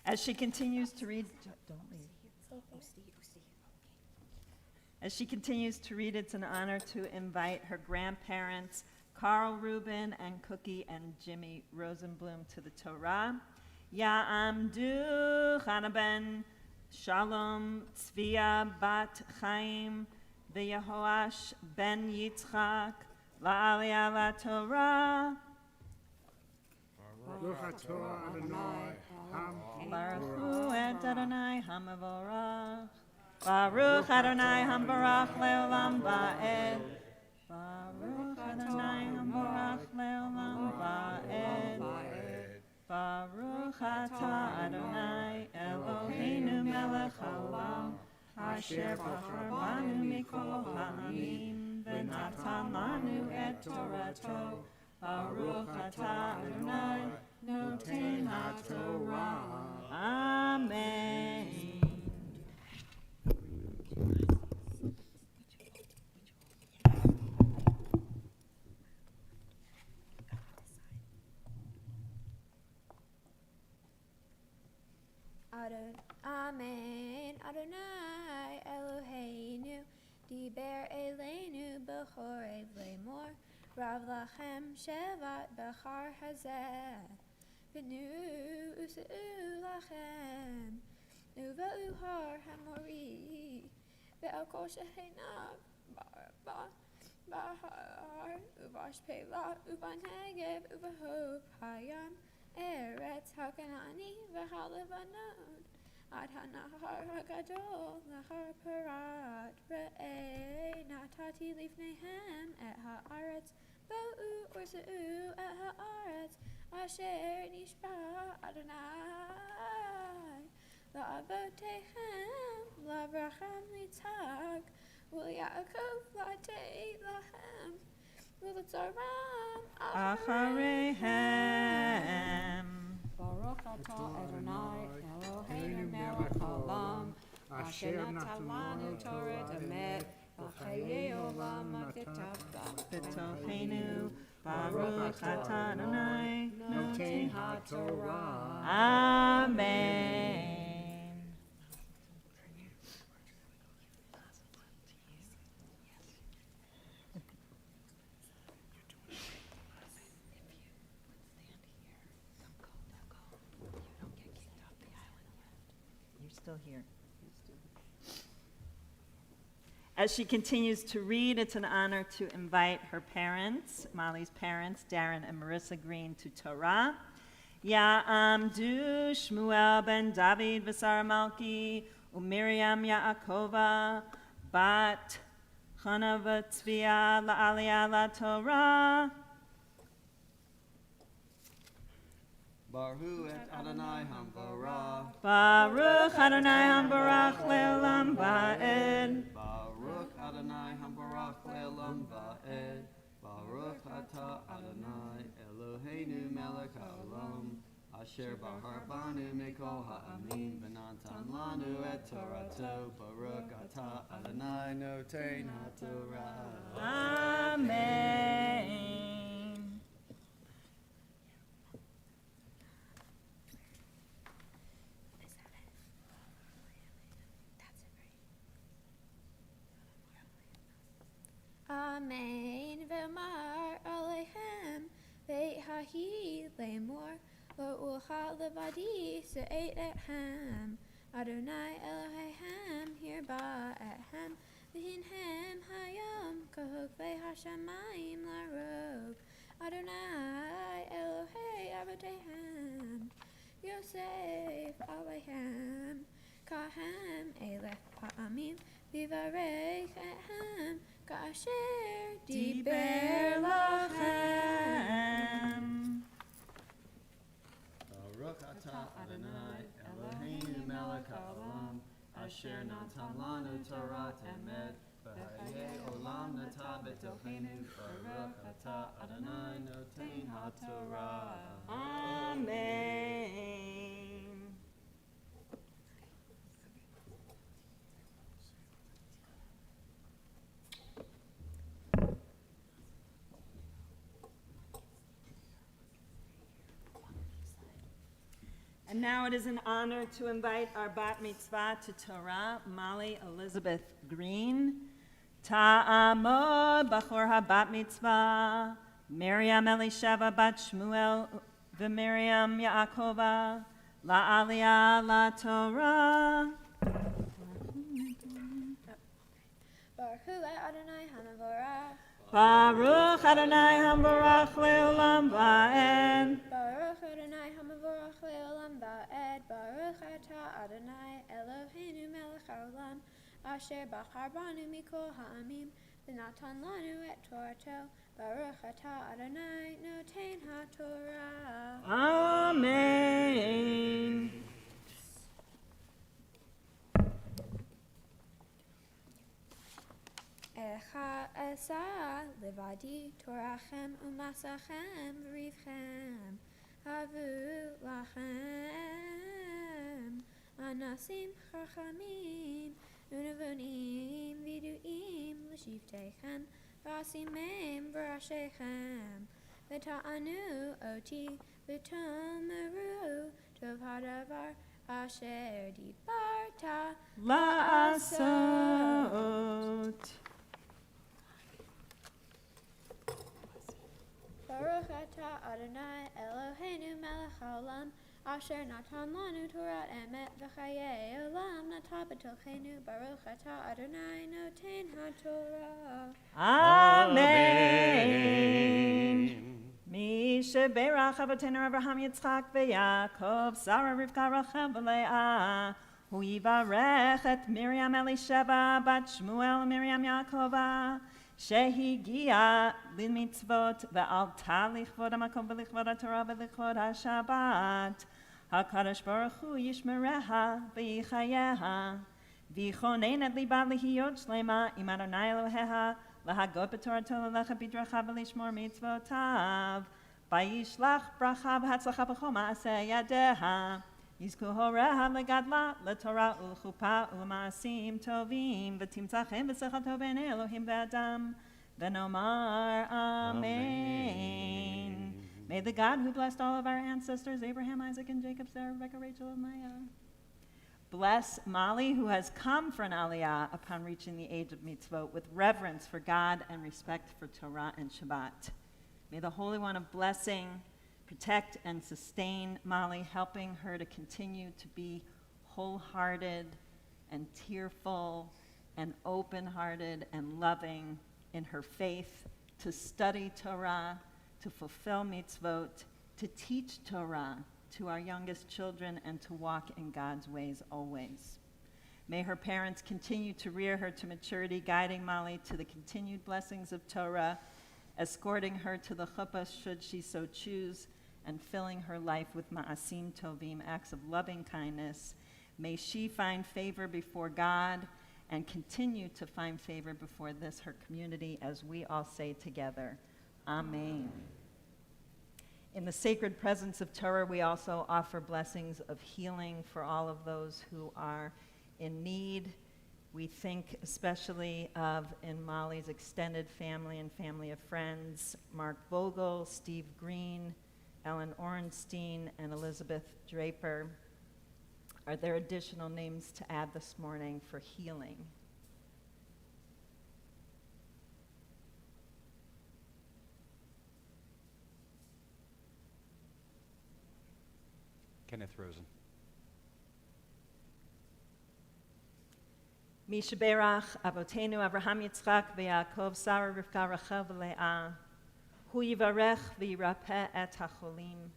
As she continues to read, don't leave. As she continues to read, it's an honor to invite her grandparents, Carl Rubin and Cookie and Jimmy Rosenblum, to the Torah. Ya'amdu Chana ben Shalom Tzvia bat Chaim v'Yehoash ben Yitzchak la'aliyah la'Torah. Baruch atah Adonai Baruch hu et Adonai hamavorach. Baruch Adonai hambarach leolam va'ed. Baruch Adonai hambarach leolam va'ed. Baruch atah Adonai Eloheinu melech haolam asher bachar banu mikol ha'amim v'natan lanu et Torato. Baruch atah Adonai noten haTorah. Amen. Amen. Adonai Eloheinu diber Eleinu b'chorev lemor rav lachem shevat b'char hazeh v'nu u'seu lachem u'va'u har hamori ve'al kol shehenav bahar u'vash pelah u'banegev u'v'hov hayam Eretz HaKanani v'halevanon Adhanahar hagadol lahar parat re'eh natati lifnehem et haaretz bo'u ursa'u et haaretz asher nishba Adonai la'avotechem la'avraham litzhak u'li'yaakov la'atei lahem u'letzaram Achareihem. Baruch atah Adonai Eloheinu melech haolam asher natan lanu Torah emet v'chayei olam matitavta B'tochenu Baruch atah Adonai noten haTorah. Amen. You're still here. As she continues to read, it's an honor to invite her parents, Molly's parents, Darren and Marissa Green, to Torah. Ya'amdu Shmuel ben David v'Sara Malki u'Miriam Yaakova bat Chana v'Tzviya la'aliyah la'Torah. Baruch et Adonai hambarach. Baruch Adonai hambarach le'olam va'ed. Baruch Adonai hambarach le'olam va'ed. Baruch atah Adonai Eloheinu melech haolam asher bahar banu mikol ha'amim v'natan lanu et Torato. Baruch atah Adonai noten haTorah. Amen. Amen v'mar aleichem ve'hahi lemor lo'ucha levadi se'et etchem Adonai Eloheihem hirba etchem v'hinhem hayom kahokvei hashamayim larog Adonai Elohei avoteihem Yosef aleichem kahem elef pa'amim v'varech etchem Kasher diber lachem. Baruch atah Adonai Eloheinu melech haolam asher natan lanu Torah emet v'hayei olam nata b'tochenu. Baruch atah Adonai noten haTorah. Amen. And now it is an honor to invite our bat mitzvah to Torah, Molly Elizabeth Green. Ta'amod b'chor ha-bat mitzvah, Miriam Elisheva bat Shmuel v'Miriam Yaakova, la'aliyah la-Torah. Baruch Adonai hanavorach. Baruch Adonai hambarach le'olam va'ed. Baruch Adonai hamavorach le'olam va'ed. Baruch atah Adonai Eloheinu melech haolam asher bachar banu mikol ha'amim v'natan lanu et Torato. Baruch atah Adonai noten haTorah. Amen. Echa esa levadi torachem umasachem v'rivchem havu lachem anasim chachamim unevonim viduim l'shivtechem v'asimem v'rashechem v'ta'anu oti v'tomeru tov hadavar asher dibarta la'asot. Baruch atah Adonai Eloheinu melech haolam asher natan lanu Torah emet v'chayei olam nata b'tochenu. Baruch atah Adonai noten haTorah. Amen. Mi sheberach avotenu Avraham Yitzchak v'Yaakov Sarah Rivka Rachel v'Leah hu yivarech et Miriam Elisheva bat Shmuel Miriam Yaakova, שהגיעה למצוות ועלתה לכבוד המקום ולכבוד התורה ולכבוד השבת. הקדוש ברוך הוא ישמריה ויחייה, ויכונן את ליבה להיות שלמה עם אדוני אלוהיה, להגות בתורתו ללכת בדרכיו ולשמור מצוותיו, וישלח ברכה והצלחה בכל מעשה ידיה. יזכו הוריה לגדלה לתורה ולחופה ולמעשים טובים, ותמצא חן ושכל טוב בעיני אלוהים ואדם, ונאמר Amen. May the God who blessed all of our ancestors, Abraham, Isaac, and Jacob, Sarah, Rebecca, Rachel, and Maya, bless Molly, who has come for an aliyah upon reaching the age of mitzvot, with reverence for God and respect for Torah and Shabbat. May the Holy One of blessing protect and sustain Molly, helping her to continue to be wholehearted and tearful and open-hearted and loving in her faith, to study Torah, to fulfill mitzvot, to teach Torah to our youngest children, and to walk in God's ways always. May her parents continue to rear her to maturity, guiding Molly to the continued blessings of Torah, escorting her to the chuppah should she so choose, and filling her life with ma'asim tovim, acts of loving kindness. May she find favor before God and continue to find favor before this, her community, as we all say together, Amen. In the sacred presence of Torah, we also offer blessings of healing for all of those who are in need. We think especially of, in Molly's extended family and family of friends, Mark Vogel, Steve Green, Ellen Orenstein, and Elizabeth Draper. Are there additional names to add this morning for healing? Kenneth Rosen. Mishaberach Avotenu Avraham Yitzchak v'Yaakov Sarah Rivka Rachel v'Leah Hu yivarech v'yirapeh et hacholim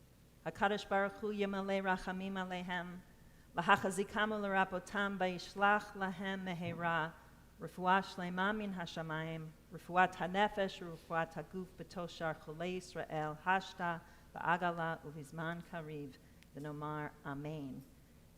HaKadosh Baruch Hu Yemale Rachamim Alehem L'hachazikamu l'rabotam v'yishlach lahem mehera Refuah shlema min hashamayim Refuat hanefesh Refuat haguf b'toshar Cholei Yisrael Hashta v'agala uvizman kariv v'nomar Amen.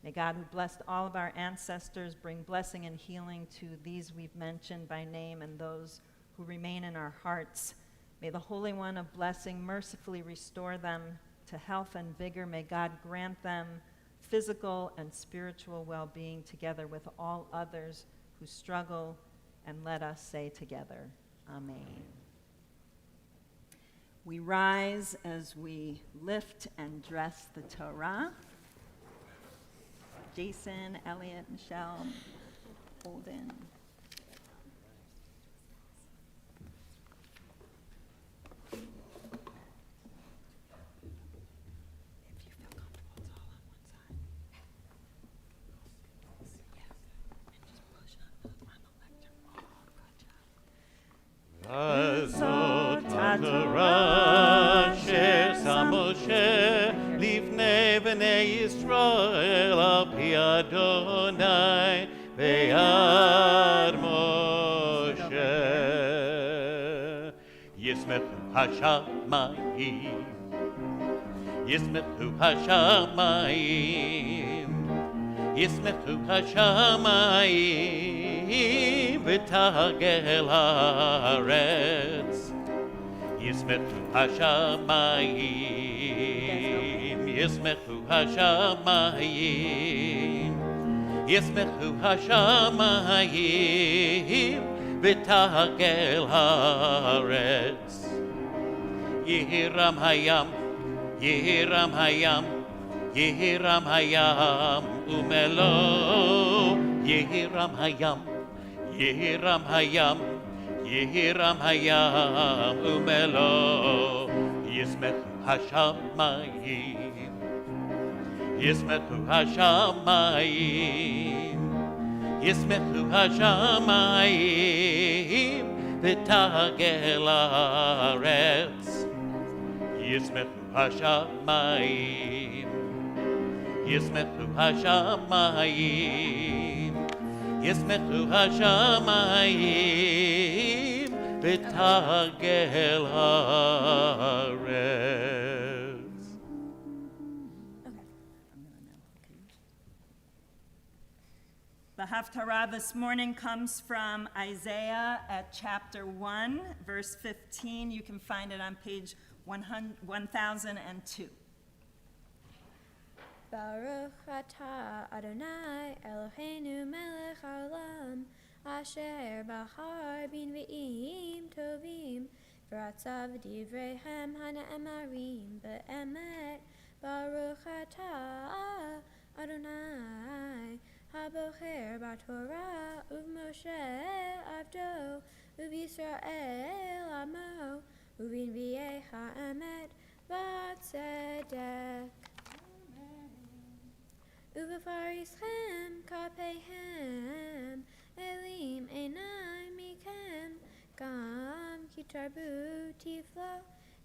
May God, who blessed all of our ancestors, bring blessing and healing to these we've mentioned by name and those who remain in our hearts. May the Holy One of blessing mercifully restore them to health and vigor. May God grant them physical and spiritual well-being together with all others who struggle, and let us say together, Amen. We rise as we lift and dress the Torah. Jason, Elliot, Michelle, Holden. If you feel comfortable, it's all on one side. Yeah. And just push on the lectern. Oh, good job. Azot Torah she'sa Moshe Livnei b'nei Yisrael al pi Adonai ve'ad Moshe Yismechu hashamayim Yismechu hashamayim Yismechu hashamayim v'tagel haaretz Yismechu hashamayim Yismechu hashamayim Yismechu hashamayim v'tagel haaretz Yehiram hayam Yehiram hayam Yehiram hayam umelo Yehiram hayam Yehiram hayam Yehiram hayam umelo Yismechu hashamayim Yismechu hashamayim Yismechu hashamayim v'tagel haaretz Yismechu hashamayim ישמחו השמיים, ישמחו השמיים, ותגל הארץ. The Haftarah this morning comes from Isaiah at chapter 1, verse 15. You can find it on page 1002. Baruch atah Adonai Eloheinu melech haolam asher bahar bin ve'im tovim v'ratzav divreihem hana'emarim be'emet Baruch atah Adonai habocher b'Torah u'Moshe avdo u'Yisrael amo u'b'nvi'ei ha'emet v'tzedek Uvafarischem kapehem elim einai mikem gam kitarbu tiflo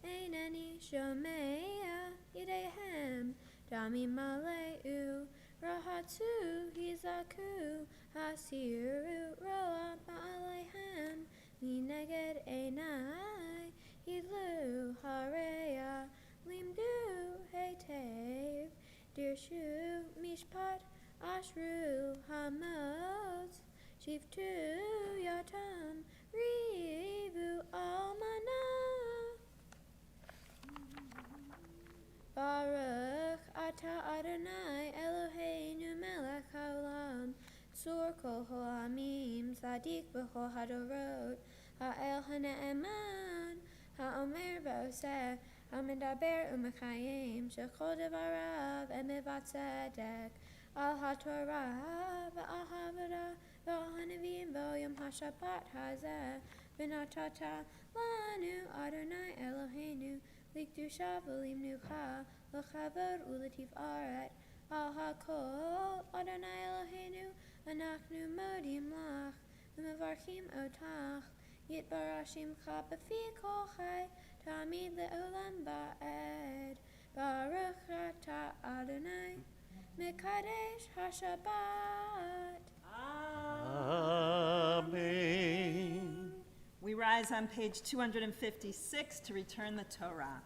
einani shomea yidehem dami maleu rahatsu hizaku hasiru roa ba'alehem mineged einai yidlu hareya limdu hetev Dirshu mishpat ashru hamot shiftu yatam rivu almana Baruch atah Adonai Eloheinu melech haolam tzur kol ha'amim tzadik b'chol hadorot ha'el ha'ne'eman ha'omer v'oseh המדבר ומקיים שכל דבריו אמת וצדק על התורה ועל העבודה ועל הנביאים ועל יום השבת הזה ונתת לנו אדוני אלוהינו לקדושה ולמנוחה לכבוד ולתפארת על הכל אדוני אלוהינו אנחנו מודים לך ומברכים אותך יתברך שמך בפי כל חי תמיד לעולם ועד. ברוך אתה אדוני מקדש השבת. Amen. We rise on page 256 to return the Torah.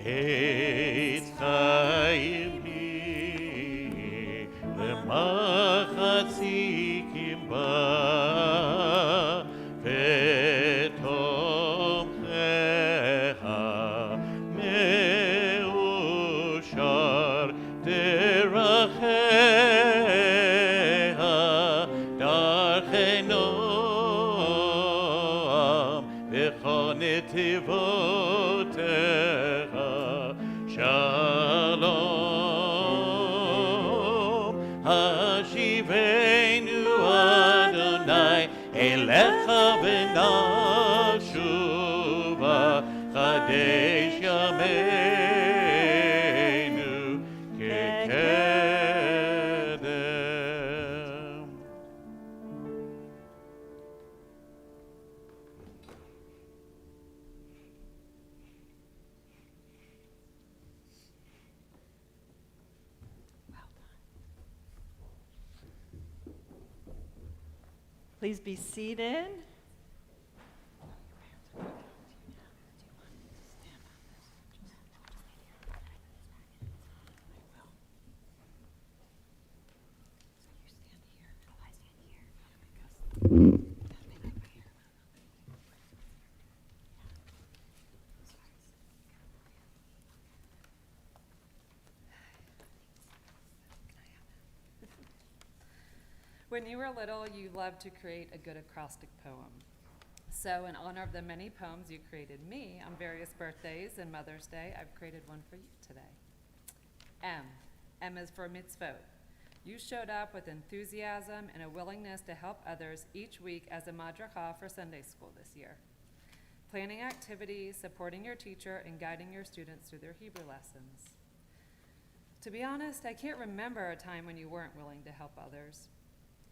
Eitz chaim למחזיקים בה ותומכיה מאושר דרכיה דרכי נועם וכל נתיבותיה שלום השיבנו אדוני אליך ונשובה חדש ימינו כקדם. Please be seated. When you were little, you loved to create a good acrostic poem. So in honor of the many poems you created me on various birthdays and Mother's Day, I've created one for you today. M. M is for mitzvot. You showed up with enthusiasm and a willingness to help others each week as a madracha for Sunday school this year. Planning activities, supporting your teacher, and guiding your students through their Hebrew lessons. To be honest, I can't remember a time when you weren't willing to help others.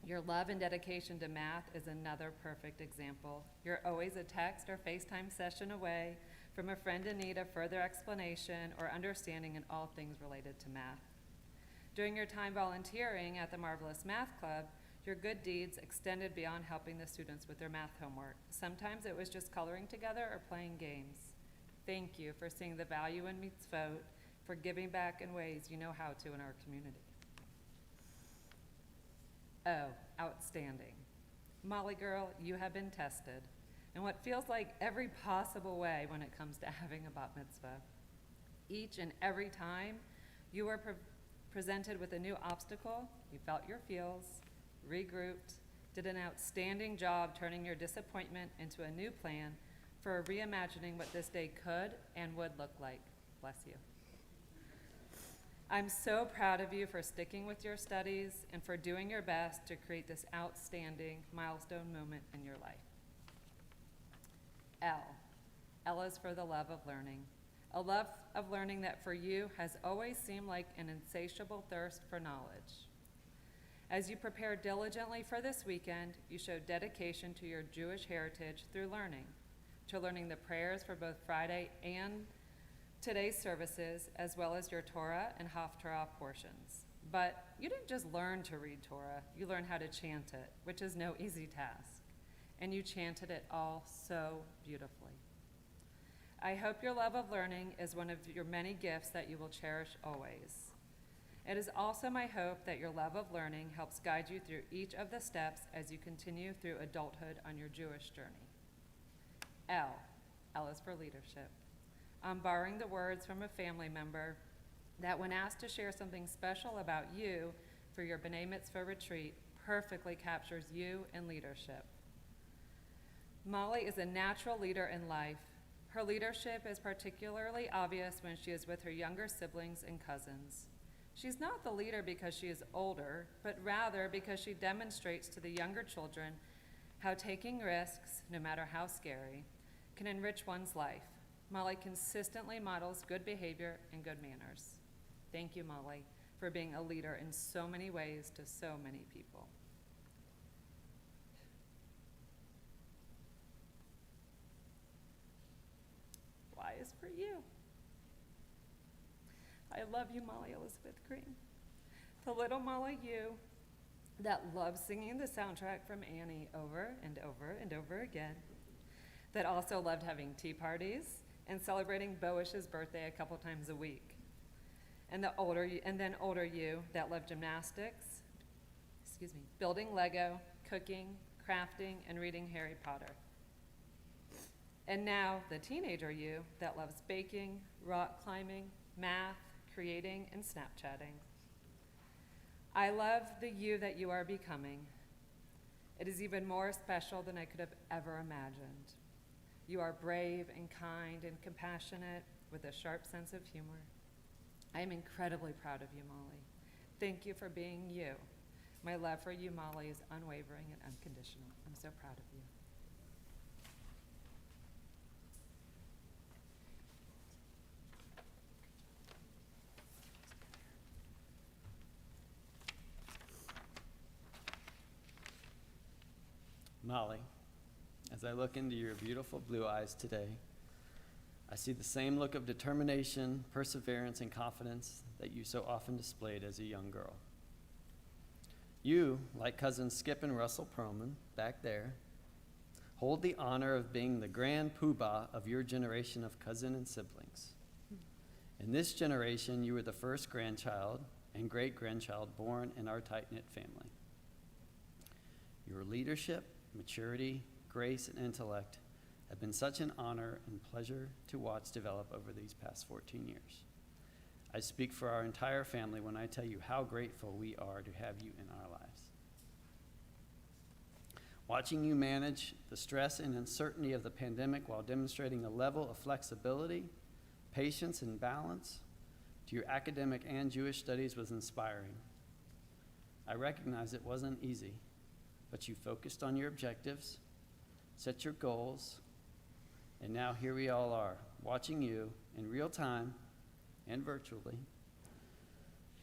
Your love and dedication to math is another perfect example. You're always a text or FaceTime session away from a friend in need of further explanation or understanding in all things related to math. During your time volunteering at the Marvelous Math Club, your good deeds extended beyond helping the students with their math homework. Sometimes it was just coloring together or playing games. Thank you for seeing the value in Mitzvah, for giving back in ways you know how to in our community. Oh, outstanding. Molly girl, you have been tested in what feels like every possible way when it comes to having a bat mitzvah. Each and every time you were presented with a new obstacle, you felt your feels, regrouped, did an outstanding job turning your disappointment into a new plan for reimagining what this day could and would look like. Bless you. I'm so proud of you for sticking with your studies and for doing your best to create this outstanding milestone moment in your life. L. L is for the love of learning. A love of learning that for you has always seemed like an insatiable thirst for knowledge. As you prepare diligently for this weekend, you showed dedication to your Jewish heritage through learning, to learning the prayers for both Friday and today's services, as well as your Torah and Haftarah portions. But you didn't just learn to read Torah, you learned how to chant it, which is no easy task. And you chanted it all so beautifully. I hope your love of learning is one of your many gifts that you will cherish always. It is also my hope that your love of learning helps guide you through each of the steps as you continue through adulthood on your Jewish journey. L. L is for leadership. I'm borrowing the words from a family member that when asked to share something special about you for your B'nai Mitzvah retreat, perfectly captures you in leadership. Molly is a natural leader in life. Her leadership is particularly obvious when she is with her younger siblings and cousins. She's not the leader because she is older, but rather because she demonstrates to the younger children how taking risks, no matter how scary, can enrich one's life. Molly consistently models good behavior and good manners. Thank you, Molly, for being a leader in so many ways to so many people. Y is for you. I love you, Molly Elizabeth Green. The little Molly you that loves singing the soundtrack from Annie over and over and over again, that also loved having tea parties and celebrating Boish's birthday a couple times a week. And then older you that loved gymnastics, building Lego, cooking, crafting, and reading Harry Potter. And now the teenager you that loves baking, rock climbing, math, creating, and Snapchatting. I love the you that you are becoming. It is even more special than I could have ever imagined. You are brave and kind and compassionate with a sharp sense of humor. I am incredibly proud of you, Molly. Thank you for being you. My love for you, Molly, is unwavering and unconditional. I'm so proud of you. Molly, as I look into your beautiful blue eyes today, I see the same look of determination, perseverance, and confidence that you so often displayed as a young girl. You, like cousins Skip and Russell Perlman, back there, hold the honor of being the grand poobah of your generation of cousin and siblings. In this generation, you were the first grandchild and great-grandchild born in our tight-knit family. Your leadership, maturity, grace, and intellect have been such an honor and pleasure to watch develop over these past 14 years. I speak for our entire family when I tell you how grateful we are to have you in our lives. Watching you manage the stress and uncertainty of the pandemic while demonstrating a level of flexibility, patience, and balance to your academic and Jewish studies was inspiring. I recognize it wasn't easy, but you focused on your objectives, set your goals, and now here we all are, watching you in real time and virtually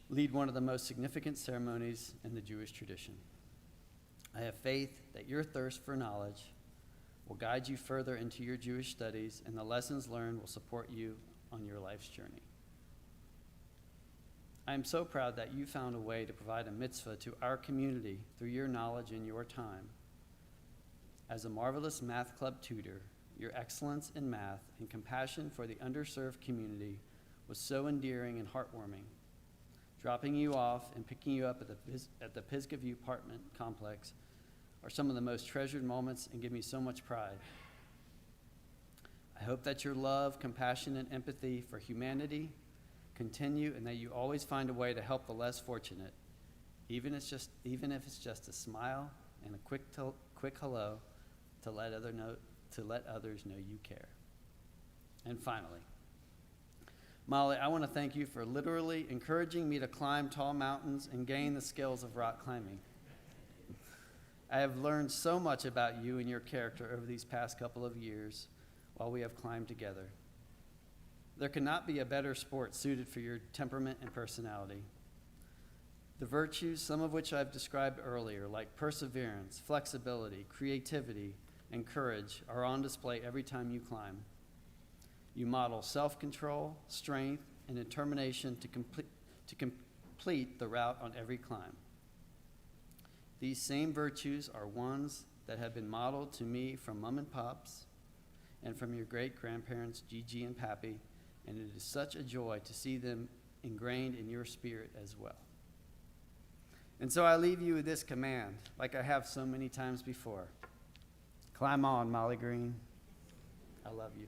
lead one of the most significant ceremonies in the Jewish tradition. I have faith that your thirst for knowledge will guide you further into your Jewish studies, and the lessons learned will support you on your life's journey. I am so proud that you found a way to provide a mitzvah to our community through your knowledge and your time. As a marvelous math club tutor, your excellence in math and compassion for the underserved community was so endearing and heartwarming. Dropping you off and picking you up at the Pisgah View apartment complex are some of the most treasured moments and give me so much pride. I hope that your love, compassion, and empathy for humanity continue, and that you always find a way to help the less fortunate, even if it's just a smile and a quick hello to let others know you care. And finally, Molly, I want to thank you for literally encouraging me to climb tall mountains and gain the skills of rock climbing. I have learned so much about you and your character over these past couple of years while we have climbed together. There cannot be a better sport suited for your temperament and personality. The virtues, some of which I've described earlier, like perseverance, flexibility, creativity, and courage, are on display every time you climb. You model self-control, strength, and determination to complete the route on every climb. These same virtues are ones that have been modeled to me from Mom and Pops and from your great-grandparents, Gigi and Pappy, and it is such a joy to see them ingrained in your spirit as well. And so I leave you with this command, like I have so many times before. Climb on, Molly Green. I love you.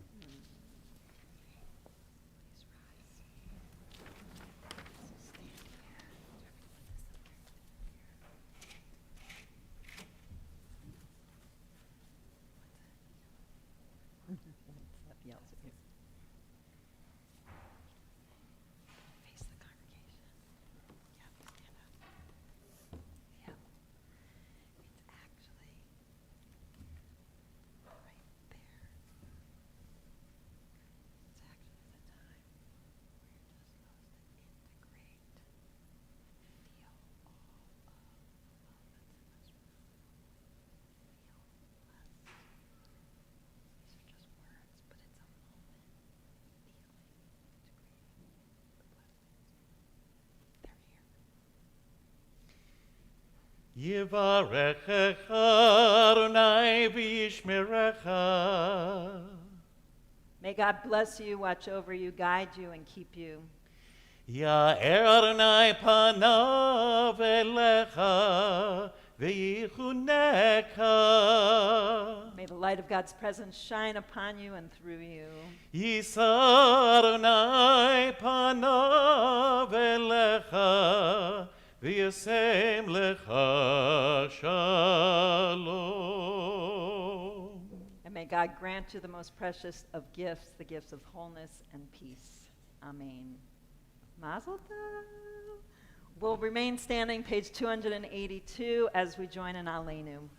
Yivarechecha Adonai v'yishmerecha. May God bless you, watch over you, guide you, and keep you. Ya'er Adonai panav elecha v'yichunecha. May the light of God's presence shine upon you and through you. Yisa Adonai panav elecha v'yasem lecha shalom. And may God grant you the most precious of gifts, the gifts of wholeness and peace. Amen. Mazel Tov. We'll remain standing, page 282, as we join in Aleinu.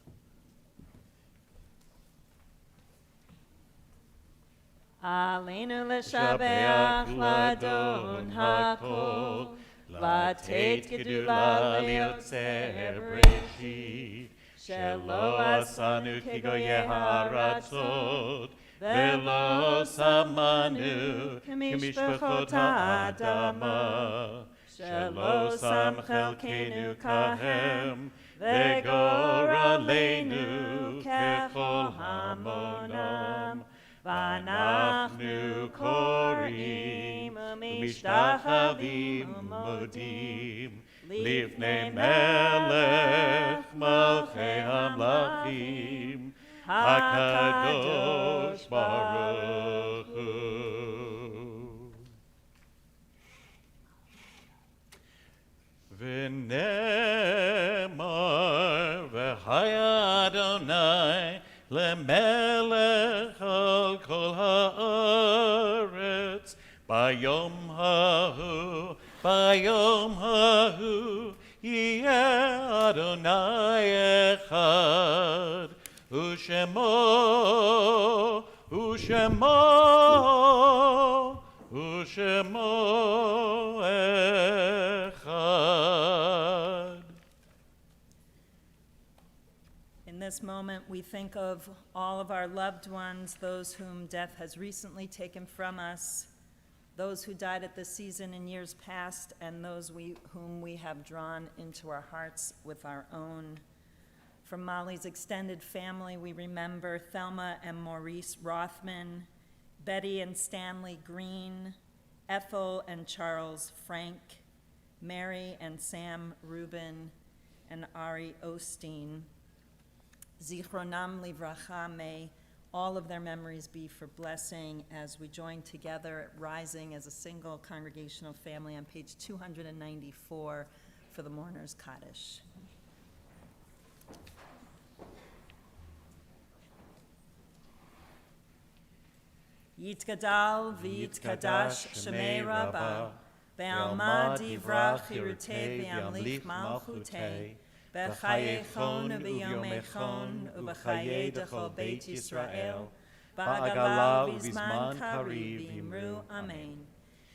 Aleinu l'shabeach l'adon hakol, לתת גדולה ליוצר בראשית, שלא עשנו כגויי הארצות, ולא שמנו כמשפחות האדמה, שלא שם חלקנו כהם, וגורלנו ככל המונם. ואנחנו קוראים ומשתחווים ומודים לפני מלך מלכי המלכים הקדוש ברוך הוא. ונאמר והיה אדוני למלך על כל הארץ ביום ההוא יהיה אדוני אחד ושמו אחד. In this this moment, we think of all of our loved ones, those whom death has recently taken from us, those who died at this season in years past, and those whom we have drawn into our hearts with our own. From Molly's extended family, we remember Thelma and Maurice Rothman, Betty and Stanley Green, Ethel and Charles Frank, Mary and Sam Rubin, and Ari Osteen. Zichronam livracha, may all of their memories be for blessing as we join together, rising as a single congregational family on page 294 for the Mourner's Kaddish. Yitgadal v'yitkadash shemei Rabbah, ve'alma divrach chirutei ve'amlich malchutei, b'chayechon u'b'yomechon u'b'chayei dechol Beit Yisrael, ba'agala u'bizman kariv v'imru amen.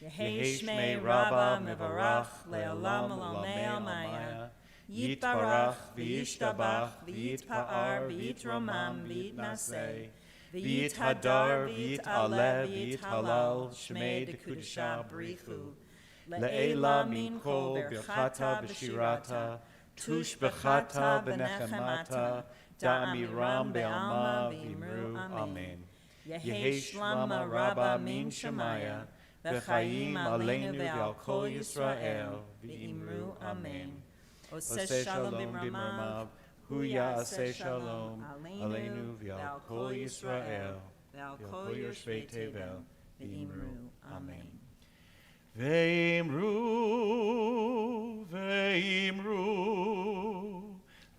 Yehei shmei Rabbah mevarach le'olam olamei almaya, yitbarach v'yishtabach v'yitpa'ar v'yitromam v'yitnaseh, V'yit hadar, v'yit aleh, v'yit halal, shmei dekudesha brichu. Le'ela min kol birchata b'shirata, tush b'chata b'nechemata, da'amiram be'alma v'imru amen. Yehi shlama rabba min shemaya, v'chayim aleinu ve'al kol Yisrael, v'imru amen. Oseh shalom b'mramav, Hu ya'aseh shalom, aleinu v'al kol Yisrael, v'al kol yoshvei tevel, v'imru. Amen. Ve'imru, ve'imru,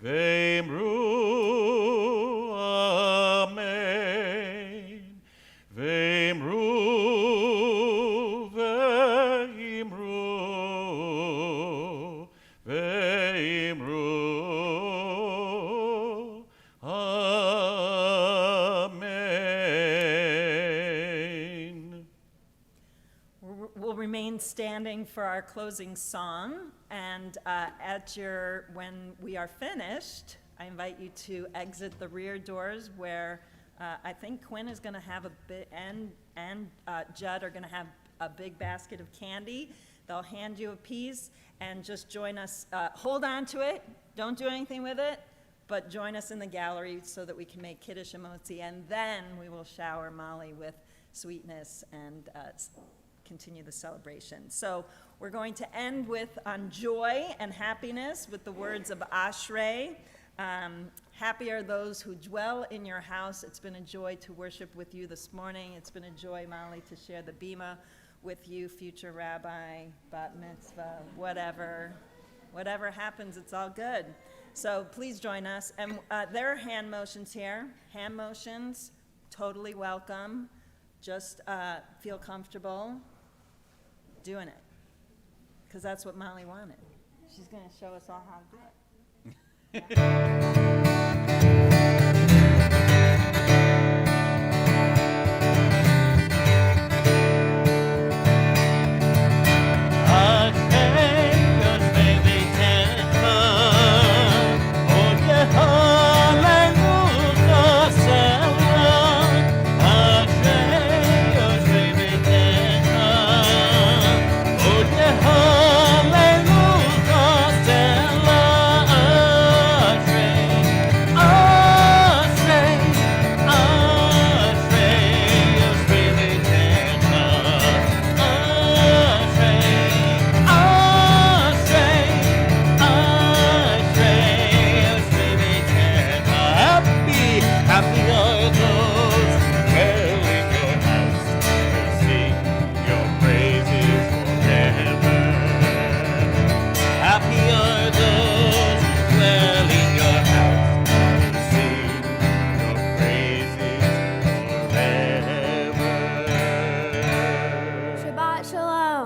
ve'imru, amen. Ve'imru, ve'imru, ve'imru. We'll remain standing for our closing song, and when we are finished, I invite you to exit the rear doors where I think Quinn is going to have and Judd are going to have a big basket of candy. They'll hand you a piece and just join us. Hold on to it. Don't do anything with it, but join us in the gallery so that we can make Kiddush and Motzi, and then we will shower Molly with sweetness and continue the celebration. So we're going to end on joy and happiness with the words of Ashrei. Happy are those who dwell in your house. It's been a joy to worship with you this morning. It's been a joy, Molly, to share the bima with you, future rabbi, bat mitzvah, whatever happens, it's all good. So please join us. And there are hand motions here. Hand motions, totally welcome. Just feel comfortable doing it, because that's what Molly wanted. She's going to show us all how to do it.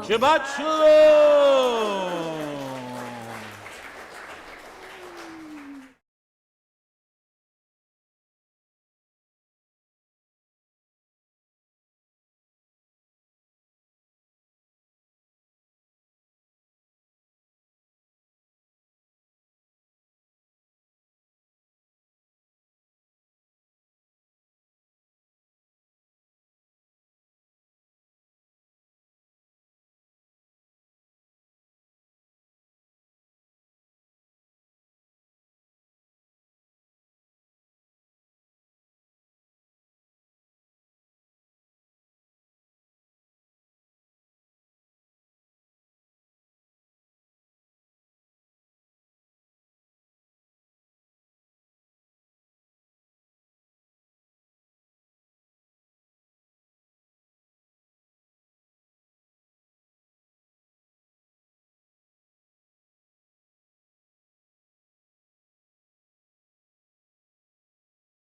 Shabbat Shalom!